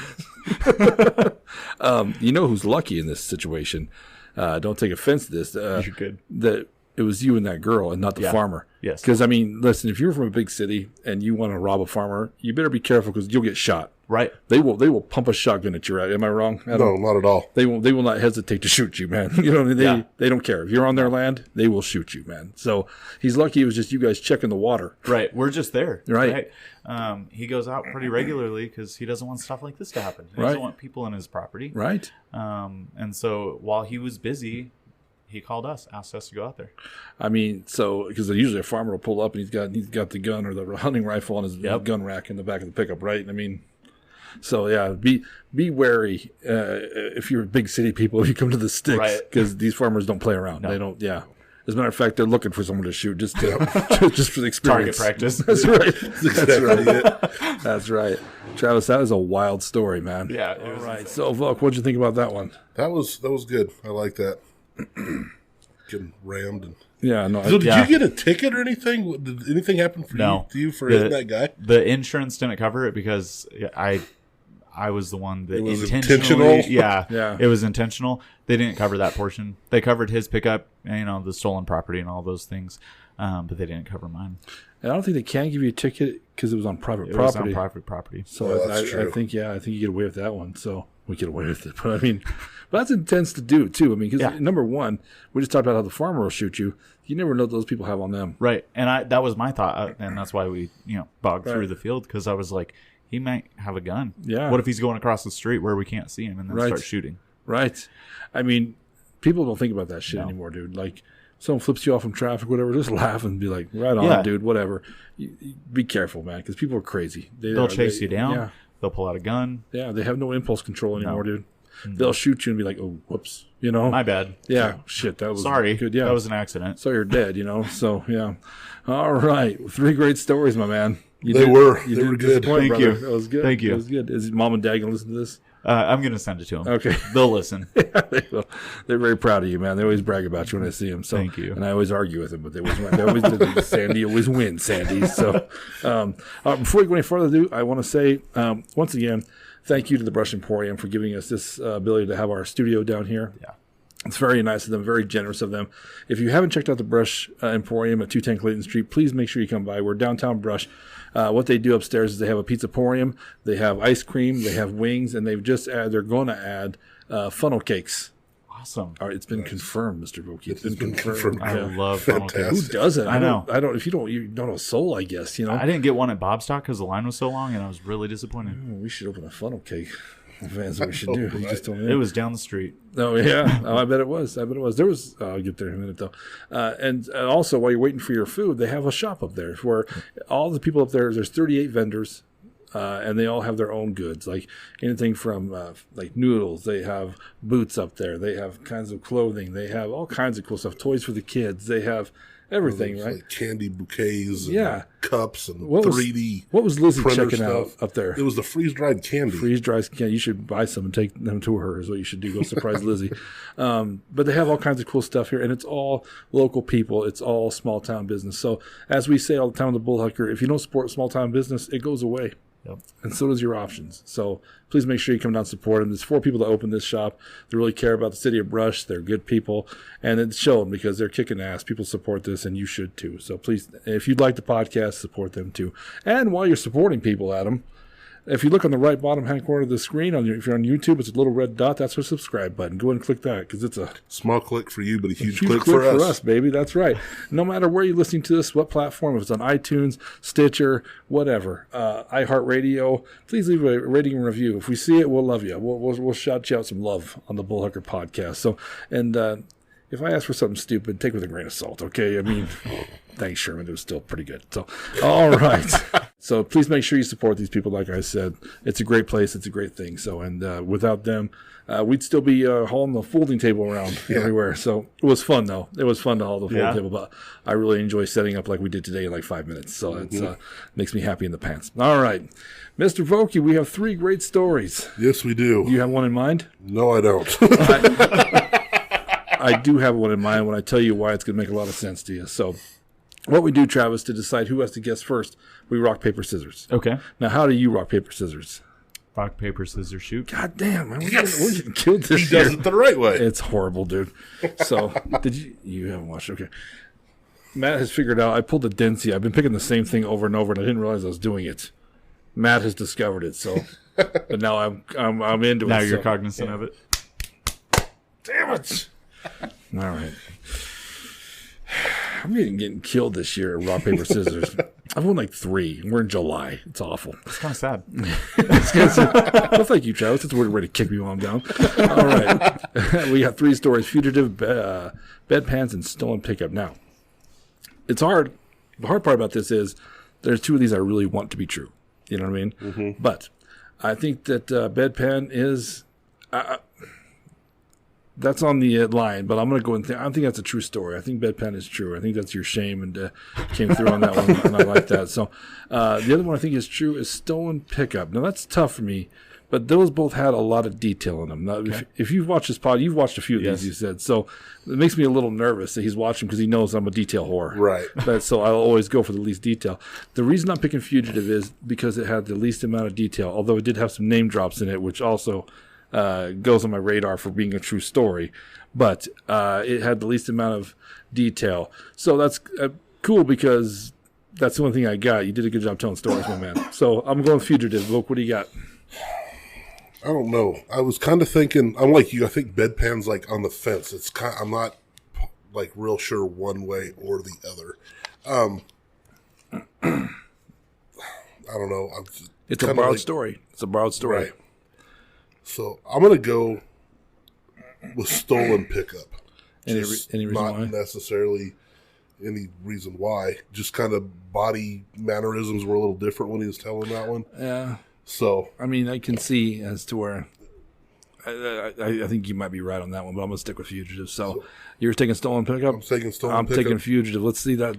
You know who's lucky in this situation? Don't take offense to this. You're good. That it was you and that girl and not the farmer. Yes. Because, I mean, listen, if you're from a big city and you want to rob a farmer, you better be careful because you'll get shot. Right. They will pump a shotgun at you. Right? Am I wrong? No, not at all. They will not hesitate to shoot you, man. You know what I mean? They don't care. If you're on their land, they will shoot you, man. So he's lucky it was just you guys checking the water. Right. We're just there. Right. He goes out pretty regularly because he doesn't want stuff like this to happen. He doesn't want people in his property. Right. And so while he was busy, he called us, asked us to go out there. I mean, so because usually a farmer will pull up and he's got the gun or the hunting rifle on his gun rack in the back of the pickup, right? I mean, so yeah, be wary if you're big city people. If you come to the sticks, because these farmers don't play around. No. They don't. Yeah. As a matter of fact, they're looking for someone to shoot just for the experience. Target practice. That's right. That's right. That's right. Travis, that is a wild story, man. Yeah. All right. So, Volk, what'd you think about that one? That was good. I like that. Getting rammed. And... Yeah. No. So did you get a ticket or anything? Did anything happen to you for hitting that guy? The insurance didn't cover it because I was the one that it was intentional. Yeah. It was intentional. They didn't cover that portion. They covered his pickup, and, the stolen property and all those things, but they didn't cover mine. And I don't think they can give you a ticket because it was on private property. It was on private property. So I think you get away with that one. So we get away with it. But I mean, that's intense to do too. I mean, because number one, we just talked about how the farmer will shoot you. You never know what those people have on them. Right. And that was my thought, and that's why we bogged through the field, because I was like, he might have a gun. Yeah. What if he's going across the street where we can't see him and then start shooting? Right. I mean, people don't think about that shit anymore, dude. Like, someone flips you off in traffic, whatever, just laugh and be like, right on, dude, whatever. You be careful, man, because people are crazy. They'll chase you down. Yeah. They'll pull out a gun. Yeah, they have no impulse control anymore, dude. Mm-hmm. They'll shoot you and be like, oh, whoops, My bad. Yeah, shit, that was sorry. good. Yeah, that was an accident. So you're dead, So, yeah. All right. 3 great stories, my man. They were good. Thank you. That was good. Thank you. That was good. Is mom and dad going to listen to this? I'm going to send it to them. Okay. They'll listen. Yeah, they will. They're very proud of you, man. They always brag about you when I see them. So, thank you. And I always argue with them, but they always do. Sandy always wins, Sandy. So before we go any further, I want to say, once again, thank you to the Brush Emporium for giving us this ability to have our studio down here. Yeah. It's very nice of them, very generous of them. If you haven't checked out the Brush Emporium at 210 Clayton Street, please make sure you come by. We're downtown Brush. What they do upstairs is they have a pizzaporium, they have ice cream, they have wings, and they're going to add funnel cakes. Awesome. All right, it's been confirmed, Mr. Vokey. It's been confirmed. I love funnel cakes. Who doesn't? I know. I don't. If you don't know a soul, I guess. I didn't get one at Bobstock because the line was so long, and I was really disappointed. We should open a funnel cake. That's what we should do. You just told me. It was down the street. Oh, yeah. I bet it was. There was, I'll get there in a minute, though. And also, while you're waiting for your food, they have a shop up there where all the people up there's 38 vendors, and they all have their own goods, like anything from like noodles. They have boots up there. They have kinds of clothing. They have all kinds of cool stuff, toys for the kids. They have everything, Those, right? Like candy bouquets, and Yeah. cups, and What was- 3D. What was Lizzie printer checking out stuff. up there? It was the freeze dried candy. Freeze dries. Yeah, you should buy some and take them to her. Is what you should do. Go surprise Lizzie. But they have all kinds of cool stuff here, and it's all local people. It's all small town business. So as we say all the time on the Bullhucker, if you don't support small town business, it goes away. Yep. And so does your options. So please make sure you come down and support them. There's 4 people that open this shop. They really care about the city of Brush. They're good people. And it's shown because they're kicking ass. People support this, and you should too. So please, if you'd like the podcast, support them too. And while you're supporting people, Adam, if you look on the right bottom hand corner of the screen, if you're on YouTube, it's a little red dot. That's our subscribe button. Go ahead and click that because it's a Small click for you, but a huge huge click for us. baby. That's right. No matter where you're listening to this, what platform, if it's on iTunes, Stitcher, whatever, iHeartRadio, please leave a rating and review. If we see it, we'll love you. We'll shout you out some love on the Bullhucker podcast. So, and if I ask for something stupid, take it with a grain of salt, okay? I mean, thanks, Sherman. It was still pretty good. So, all right. So please make sure you support these people. Like I said, it's a great place. It's a great thing. So, and without them, we'd still be hauling the folding table around everywhere. So it was fun, though. It was fun to haul the folding table, but I really enjoy setting up like we did today in like 5 minutes. So it makes me happy in the pants. All right. Mr. Vokey, we have 3 great stories. Yes, we do. You have one in mind? No, I don't. I do have one in mind when I tell you why it's going to make a lot of sense to you. So what we do, Travis, to decide who has to guess first, we rock, paper, scissors. Okay. Now, how do you rock, paper, scissors? Rock, paper, scissors, shoot. God damn, man. We're getting killed this He year. does it the right way. It's horrible, dude. So, you haven't watched, okay. Matt has figured out, I pulled the Densey. I've been picking the same thing over and over, and I didn't realize I was doing it. Matt has discovered it, so, but now I'm into it. Now you're so, cognizant of it. Damn it. All right. I'm getting killed this year at rock, paper, scissors. I've won like 3. We're in July. It's awful. It's kind of sad. Well, thank you, Travis. That's a weird way to kick me while I'm down. All right. We got 3 stories: fugitive, bedpans, and stolen pickup. Now, it's hard. The hard part about this is there's 2 of these I really want to be true. You know what I mean? Mm-hmm. But I think that bedpan is... that's on the line, but I'm going to go and I think that's a true story. I think bedpan is true. I think that's your shame, and came through on that one, and I like that. So the other one I think is true is stolen pickup. Now, that's tough for me, but those both had a lot of detail in them. Now, if you've watched this pod, you've watched a few of these, you said. So it makes me a little nervous that he's watching because he knows I'm a detail whore. Right. So I'll always go for the least detail. The reason I'm picking fugitive is because it had the least amount of detail, although it did have some name drops in it, which also... goes on my radar for being a true story, but it had the least amount of detail. So that's cool because that's the only thing I got. You did a good job telling stories, my man. So I'm going fugitive. Look, what do you got? I don't know. I was kind of thinking, I'm like you, I think bedpan's like on the fence. I'm not like real sure one way or the other. I don't know. It's a borrowed story. It's a borrowed story. Right. So I'm going to go with stolen pickup. Any reason not why? necessarily any reason why. Just kind of body mannerisms were a little different when he was telling that one. Yeah. So I mean, I can see as to where I think you might be right on that one, but I'm going to stick with fugitive. So you're taking stolen pickup? I'm taking stolen I'm pickup. taking fugitive. Let's see that.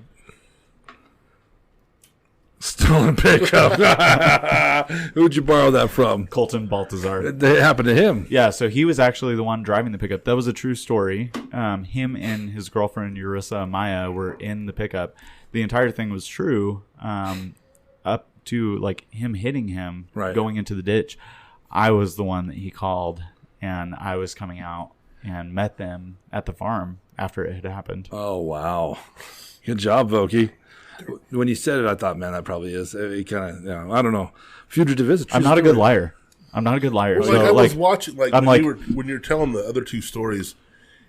Stolen pickup. Who'd you borrow that from? Colton Baltazar. It happened to him. Yeah, so he was actually the one driving the pickup. That was a true story. Him and his girlfriend, Urissa Maya, were in the pickup. The entire thing was true up to like him hitting him going into the ditch. I was the one that he called, and I was coming out and met them at the farm after it had happened. Oh, wow. Good job, Vokey. When you said it, I thought, man, that probably is. It kind of, I don't know. Fugitive is a true I'm not story. a good liar. I'm not a good liar. Well, So, I was watching, I'm when you're telling the other 2 stories,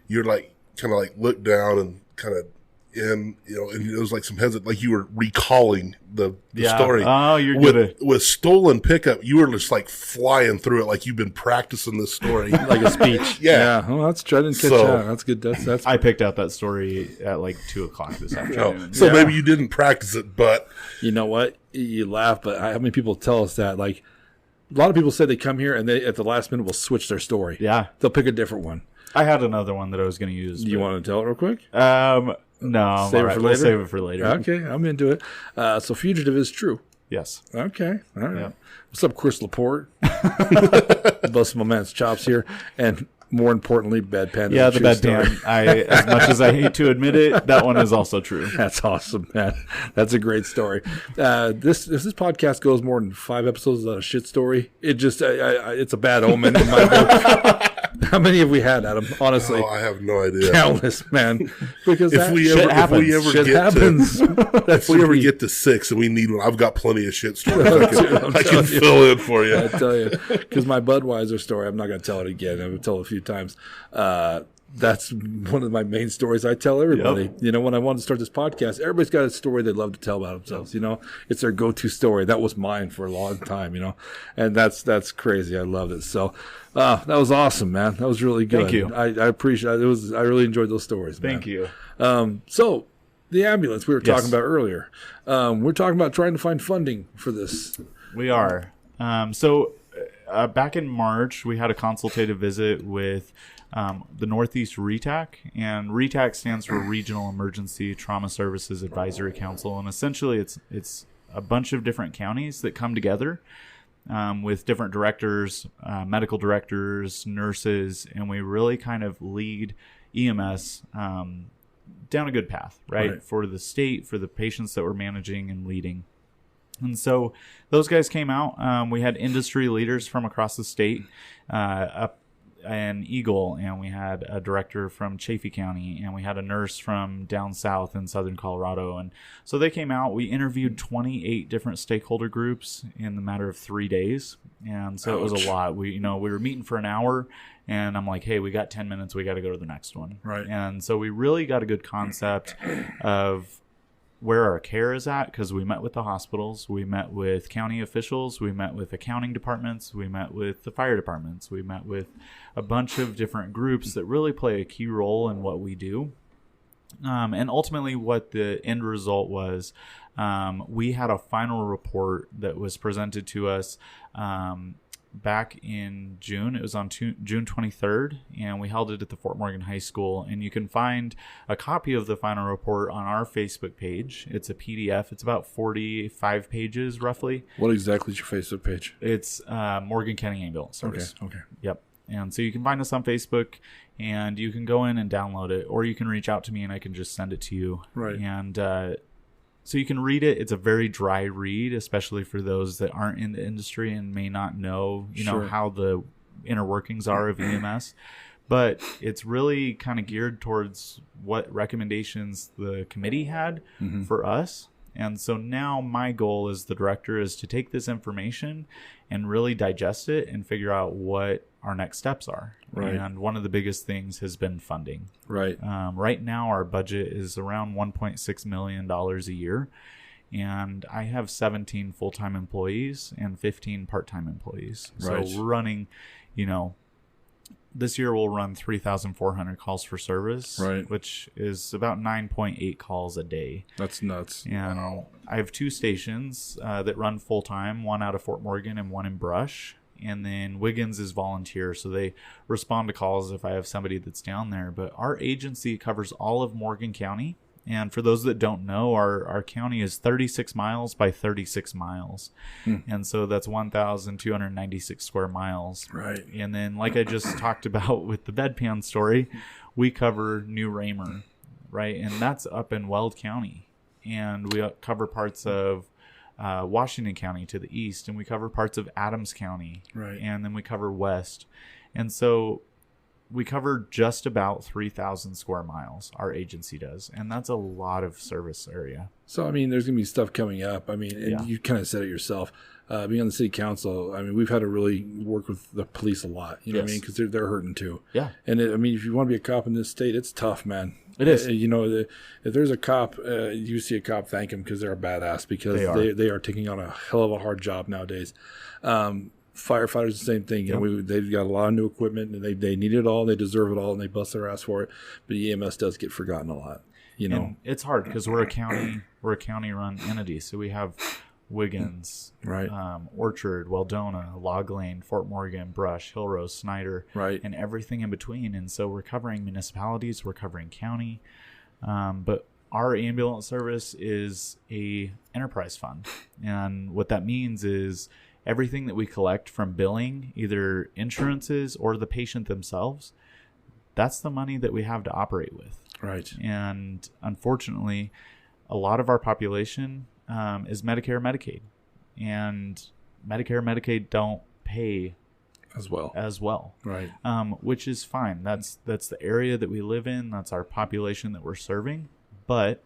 you're like kind of like look down and kind of and it was like some hesitant, like you were recalling the story. Oh, you're good. With stolen pickup, you were just like flying through it, like you've been practicing this story, like a speech. Yeah. Oh, that's I didn't catch that. That's good. That's. I picked out that story at like 2:00 this afternoon. So maybe you didn't practice it, but you know what? You laugh, but how many people tell us that? Like a lot of people say they come here and they at the last minute will switch their story. Yeah, they'll pick a different one. I had another one that I was going to use. Do you want to tell it real quick? No, Save it right. for We'll later? save it for later. Okay, I'm into it. So Fugitive is true. Yes. Okay, all right. Yep. What's up, Chris Laporte? Busting my man's chops here, and more importantly, bedpan. Yeah, is a the true bedpan. story. As much as I hate to admit it, that one is also true. That's awesome, man. That's a great story. This podcast goes more than 5 episodes without a shit story, it just it's a bad omen in my book. How many have we had, Adam? Honestly, I have no idea. countless, man. Because If we ever get to 6 and we need one, I've got plenty of shit stories I can fill in for you. I tell you, because my Budweiser story, I'm not going to tell it again. I've told it a few times. That's one of my main stories I tell everybody. Yep. You know, when I wanted to start this podcast, everybody's got a story they love to tell about themselves. You know, it's their go-to story. That was mine for a long time. You know, and that's crazy. I loved it. So that was awesome, man. That was really good. Thank you. I appreciate it. I really enjoyed those stories. Thank man. you. So the ambulance we were talking Yes. about earlier. We're talking about trying to find funding for this. We are. So back in March, we had a consultative visit with the Northeast RETAC, and RETAC stands for Regional Emergency Trauma Services Advisory Council, and essentially it's a bunch of different counties that come together with different directors, medical directors, nurses, and we really kind of lead EMS down a good path, right? For the state, for the patients that we're managing and leading. And so those guys came out. We had industry leaders from across the state up in Eagle, and we had a director from Chaffee County, and we had a nurse from down south in southern Colorado. And so they came out. We interviewed 28 different stakeholder groups in the matter of 3 days. And so it was a lot. We were meeting for an hour, and I'm like, hey, we got 10 minutes. We got to go to the next one. Right. And so we really got a good concept of where our care is at, because we met with the hospitals, we met with county officials, we met with accounting departments, we met with the fire departments, we met with a bunch of different groups that really play a key role in what we do. And ultimately what the end result was, we had a final report that was presented to us back in June. It was on June 23rd, and we held it at the Fort Morgan High School. And you can find a copy of the final report on our Facebook page. It's a PDF. It's about 45 pages, roughly. What exactly is your Facebook page? It's Morgan County Ambulance Service. Okay. Yep. And so you can find us on Facebook, and you can go in and download it, or you can reach out to me and I can just send it to you. Right. And so you can read it. It's a very dry read, especially for those that aren't in the industry and may not know, Sure. how the inner workings are of EMS. But it's really kind of geared towards what recommendations the committee had for us. And so now my goal as the director is to take this information and really digest it and figure out what our next steps are. Right. And one of the biggest things has been funding. Right. Right now, our budget is around $1.6 million a year. And I have 17 full-time employees and 15 part-time employees. Right. So we're running, this year we'll run 3,400 calls for service, Right. which is about 9.8 calls a day. That's nuts. And I have 2 stations that run full-time, one out of Fort Morgan and one in Brush. And then Wiggins is volunteer, so they respond to calls if I have somebody that's down there. But our agency covers all of Morgan County. And for those that don't know, our county is 36 miles by 36 miles. And so that's 1,296 square miles. Right. And then, like I just talked about with the bedpan story, we cover New Raymer, right? And that's up in Weld County. And we cover parts of Washington County to the east, and we cover parts of Adams County. Right. And then we cover west. And so we cover just about 3,000 square miles, our agency does. And that's a lot of service area. So, I mean, there's going to be stuff coming up. I mean, and Yeah. you kind of said it yourself. Being on the city council, I mean, we've had to really work with the police a lot. You know what I Yes. mean? Because they're hurting too. Yeah. And I mean, if you want to be a cop in this state, it's tough, man. It is. If there's a cop, you see a cop, thank him, because they're a badass, because they are taking on a hell of a hard job nowadays. Firefighters, the same thing. You know, they've got a lot of new equipment, and they need it all, they deserve it all, and they bust their ass for it. But EMS does get forgotten a lot. You know, And it's hard because we're a county run entity. So we have Wiggins, right, Orchard, Weldona, Log Lane, Fort Morgan, Brush, Hillrose, Snyder, right, and everything in between. And so we're covering municipalities, we're covering county. But our ambulance service is a enterprise fund. And what that means is everything that we collect from billing, either insurances or the patient themselves, that's the money that we have to operate with. Right. And unfortunately, a lot of our population is Medicare, Medicaid. And Medicare, Medicaid don't pay as well. Right. Which is fine. That's the area that we live in. That's our population that we're serving. But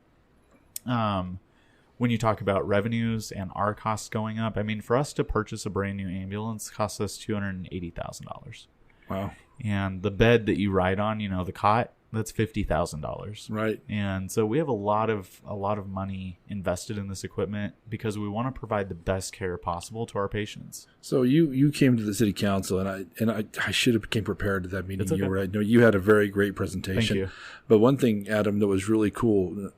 when you talk about revenues and our costs going up, I mean, for us to purchase a brand new ambulance costs us $280,000. Wow. And the bed that you ride on, you know, the cot, that's $50,000. Right. And so we have a lot of money invested in this equipment because we want to provide the best care possible to our patients. So you came to the city council, and I should have came prepared to that meeting. It's okay. You were right. No, you had a very great presentation. Thank you. But one thing, Adam, that was really cool,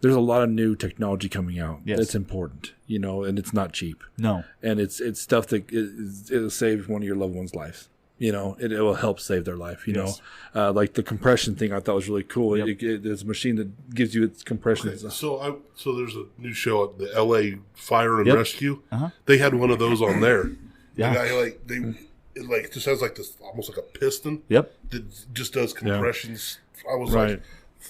there's a lot of new technology coming out. Yes. That's important, you know, and it's not cheap. No. And it's stuff that it'll save one of your loved ones' lives. You know, it will help save their life, you Yes. know. Like the compression thing I thought was really cool. Yep. There's a machine that gives you its compression. Okay, so there's a new show at the LA Fire and Yep. Rescue. Uh-huh. They had one of those on there. Yeah. The guy, it just has like this, almost like a piston. Yep. That just does compressions. I was Right. like,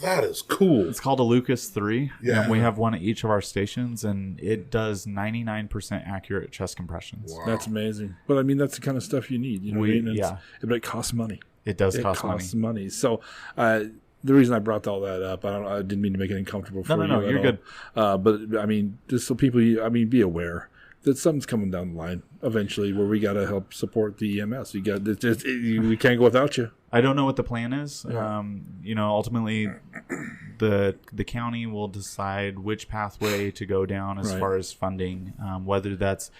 that is cool. It's called a Lucas 3. Yeah. And we have one at each of our stations, and it does 99% accurate chest compressions. Wow. That's amazing. But I mean, that's the kind of stuff you need. You know what I mean? But it costs money. It does It cost costs money. money. So the reason I brought all that up, I didn't mean to make it uncomfortable for you. No, you're good. But I mean, just so people, be aware that something's coming down the line eventually where we got to help support the EMS. We can't go without you. I don't know what the plan is. Yeah. You know, ultimately, the county will decide which pathway to go down as Right. far as funding, whether that's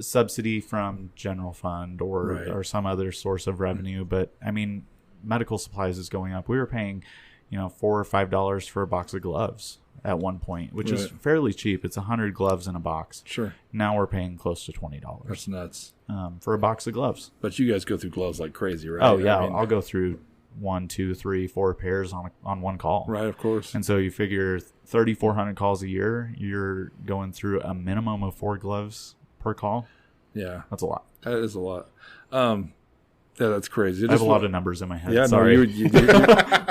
subsidy from general fund or some other source of revenue. But I mean, medical supplies is going up. We were paying, you know, $4 or $5 for a box of gloves at one point, which is fairly cheap. It's 100 gloves in a box. Sure. Now we're paying close to $20 That's nuts. for a box of gloves. But you guys go through gloves like crazy, right? Oh yeah, I mean, I'll go through 1, 2, 3, 4 pairs on one call. right, of course. And so you figure 3,400 calls a year, you're going through a minimum of 4 gloves per call. Yeah. That's a lot. That is a lot. Yeah, that's crazy. I have a lot of numbers in my head. Yeah, Sorry. no,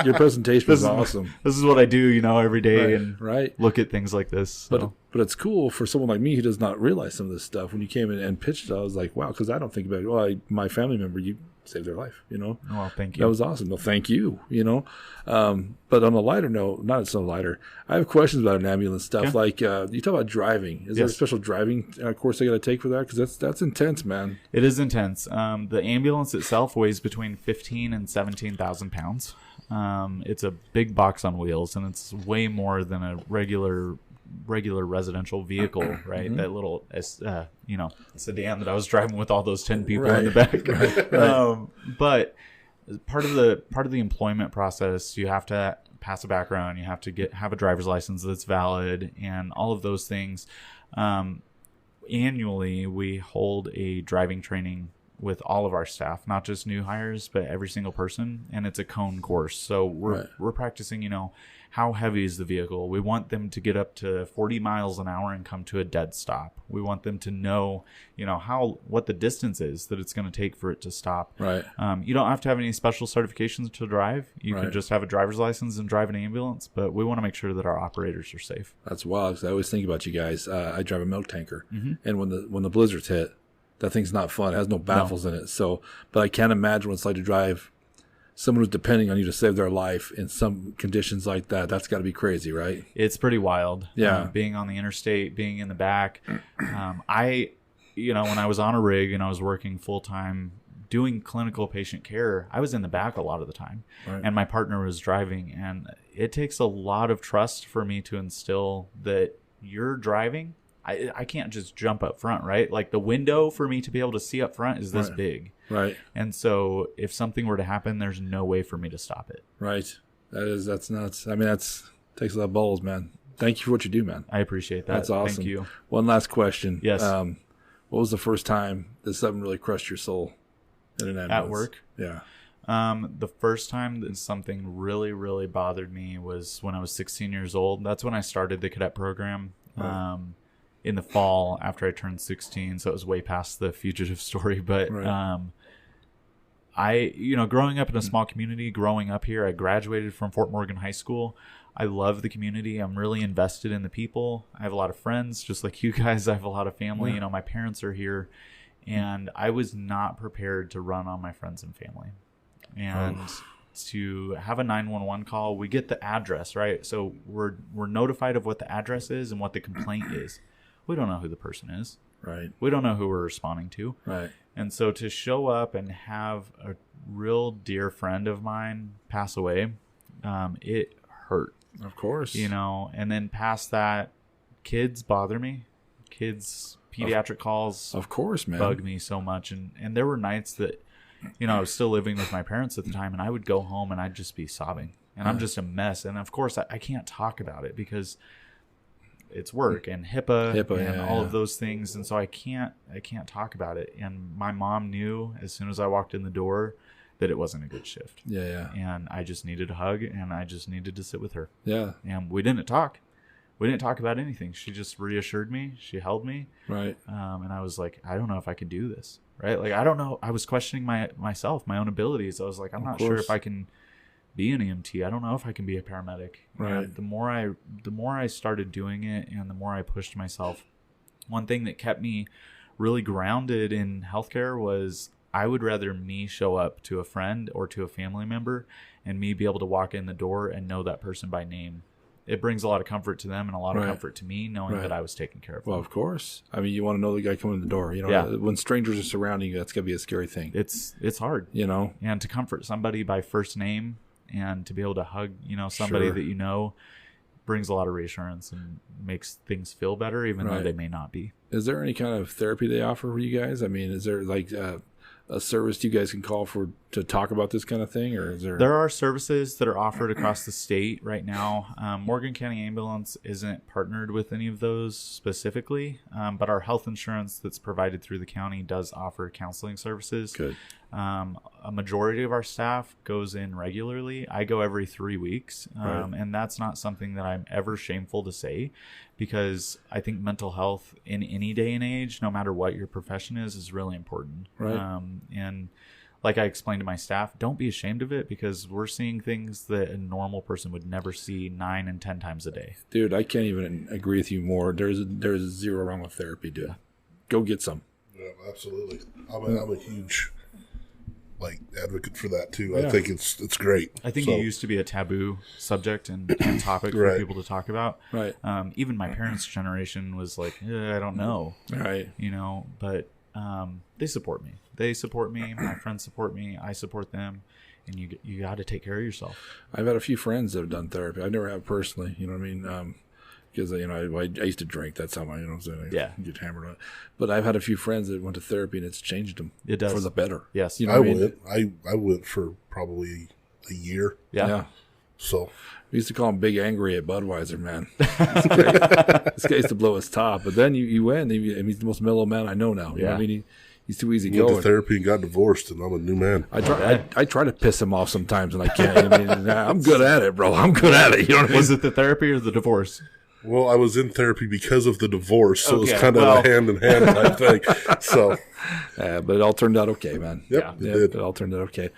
your presentation was awesome. This is what I do, you know, every day and Right. look at things like this. So. But it's cool for someone like me who does not realize some of this stuff. When you came in and pitched it, I was like, wow, because I don't think about it. Well, my family member, you saved their life, you know? Well, thank you. That was awesome. No, thank you, you know? But on a lighter note, not so lighter, I have questions about an ambulance stuff. Yeah. Like, you talk about driving. Is there a special driving course I got to take for that? Because that's intense, man. It is intense. The ambulance itself weighs between 15 and 17,000 pounds. It's a big box on wheels, and it's way more than a regular residential vehicle, right? Mm-hmm. That little, sedan that I was driving with all those 10 people in the Right. back. But part of the employment process, you have to pass a background, you have to have a driver's license that's valid, and all of those things. Annually, we hold a driving training with all of our staff, not just new hires, but every single person, and it's a cone course. So we're practicing, you know, how heavy is the vehicle? We want them to get up to 40 miles an hour and come to a dead stop. We want them to know, you know, what the distance is that it's going to take for it to stop. Right. You don't have to have any special certifications to drive. You can just have a driver's license and drive an ambulance, but we want to make sure that our operators are safe. That's wild, 'cause I always think about you guys. I drive a milk tanker, and when the blizzards hit, that thing's not fun. It has no baffles in it. So, but I can't imagine what it's like to drive someone who's depending on you to save their life in some conditions like that. That's got to be crazy, right? It's pretty wild. Yeah. Being on the interstate, being in the back. When I was on a rig and I was working full time doing clinical patient care, I was in the back a lot of the time, and my partner was driving. And it takes a lot of trust for me to instill that you're driving. I can't just jump up front, right? Like the window for me to be able to see up front is this big. Right. And so if something were to happen, there's no way for me to stop it. Right. That's nuts. I mean, takes a lot of balls, man. Thank you for what you do, man. I appreciate that. That's awesome. Thank you. One last question. Yes. What was the first time that something really crushed your soul in an ambulance? At work? Yeah. The first time that something really, really bothered me was when I was 16 years old. That's when I started the cadet program. Right. In the fall after I turned 16, so it was way past the fugitive story. But I, growing up in a small community, growing up here, I graduated from Fort Morgan High School. I love the community. I'm really invested in the people. I have a lot of friends, just like you guys. I have a lot of family. Yeah. My parents are here, and I was not prepared to run on my friends and family. And to have a 911 call, we get the address, right? So we're notified of what the address is and what the complaint is. We don't know who the person is. Right. We don't know who we're responding to. Right. And so to show up and have a real dear friend of mine pass away, it hurt. Of course. And then past that, kids bother me. Pediatric calls. Of course, man. Bug me so much. And there were nights that, I was still living with my parents at the time, and I would go home and I'd just be sobbing. And I'm just a mess. And of course, I can't talk about it because it's work and HIPAA and all of those things. And so I can't talk about it. And my mom knew as soon as I walked in the door that it wasn't a good shift. Yeah. And I just needed a hug, and I just needed to sit with her. Yeah. And we didn't talk. We didn't talk about anything. She just reassured me. She held me. Right. And I was like, I don't know if I can do this. Right. Like, I don't know. I was questioning myself, my own abilities. I was like, I'm not sure if I can be an EMT. I don't know if I can be a paramedic. Right. And the more I started doing it, and the more I pushed myself, one thing that kept me really grounded in healthcare was I would rather me show up to a friend or to a family member and me be able to walk in the door and know that person by name. It brings a lot of comfort to them and a lot of comfort to me knowing that I was taken care of. Well, of course. I mean, you want to know the guy coming in the door. When strangers are surrounding you, that's going to be a scary thing. It's hard. And to comfort somebody by first name and to be able to hug, somebody that brings a lot of reassurance and makes things feel better, even though they may not be. Is there any kind of therapy they offer for you guys? I mean, is there like a service you guys can call to talk about this kind of thing, or is there? There are services that are offered across the state right now. Morgan County Ambulance isn't partnered with any of those specifically, but our health insurance that's provided through the county does offer counseling services. Good. A majority of our staff goes in regularly. I go every 3 weeks, and that's not something that I'm ever shameful to say, because I think mental health in any day and age, no matter what your profession is really important. Right. And like I explained to my staff, don't be ashamed of it, because we're seeing things that a normal person would never see 9 and 10 times a day. Dude, I can't even agree with you more. There's zero wrong with therapy, dude. Yeah. Go get some. Yeah, absolutely. I'm a huge advocate for that too. Yeah. I think it's great. I think it used to be a taboo subject and topic for people to talk about. Right. Even my parents' generation was like, I don't know. Right. But they support me. They support me. My friends support me. I support them. And you got to take care of yourself. I've had a few friends that have done therapy. I never have personally. You know what I mean? Because I used to drink. That's how I get hammered on it. But I've had a few friends that went to therapy, and it's changed them. It does for the better. Yes, I went for probably a year. Yeah. So we used to call him Big Angry at Budweiser, man. This guy used to blow his top, but then you win. He's the most mellow man I know now. You know what I mean? He's too easy going. Went to therapy and got divorced, and I'm a new man. I try to piss him off sometimes, and I can't. I mean, I'm good at it, bro. I'm good at it. You know what I mean? Was it the therapy or the divorce? Well, I was in therapy because of the divorce, so it was kind of a hand-in-hand type thing. So, but it all turned out okay, man. Yep, it did. It all turned out okay.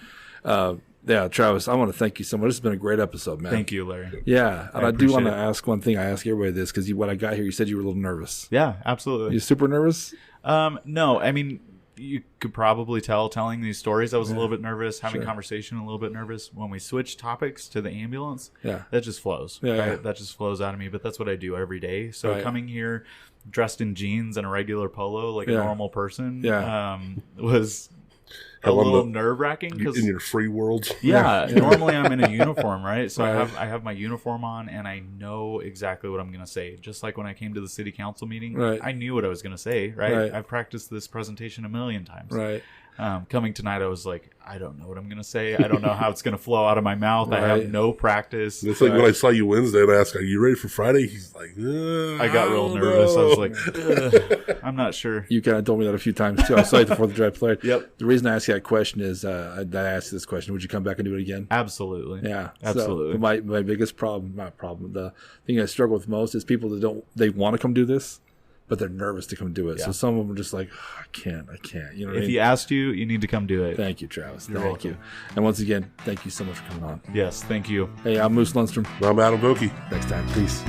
Travis, I want to thank you so much. This has been a great episode, man. Thank you, Larry. Yeah, and I do want to ask one thing. I ask everybody this because when I got here, you said you were a little nervous. Yeah, absolutely. You super nervous? No, I mean, you could probably tell telling these stories. I was a little bit nervous, having conversation a little bit nervous. When we switch topics to the ambulance, that just flows. That just flows out of me. But that's what I do every day. So coming here dressed in jeans and a regular polo like a normal person was a little nerve-wracking. In your free worlds. Normally I'm in a uniform, right? So I have my uniform on, and I know exactly what I'm going to say. Just like when I came to the city council meeting, I knew what I was going to say, right? I've practiced this presentation a million times. Right. Coming tonight, I was like, I don't know what I'm going to say. I don't know how it's going to flow out of my mouth. I have no practice. It's like when I saw you Wednesday and I asked, are you ready for Friday? He's like, I got real nervous. I was like, I'm not sure. You kind of told me that a few times too. I saw you at the 4th of July Parade. Yep. The reason I asked you that question is I asked this question, would you come back and do it again? Absolutely. Yeah. Absolutely. So my biggest problem, the thing I struggle with most is people that they want to come do this, but they're nervous to come do it. Yeah. So some of them are just like, oh, I can't. You know what I mean? If he asked you, you need to come do it. Thank you, Travis. You're thank welcome. you. And once again, thank you so much for coming on. Yes, thank you. Hey, I'm Moose Lundstrom. I'm Adam Vokey. Next time, peace.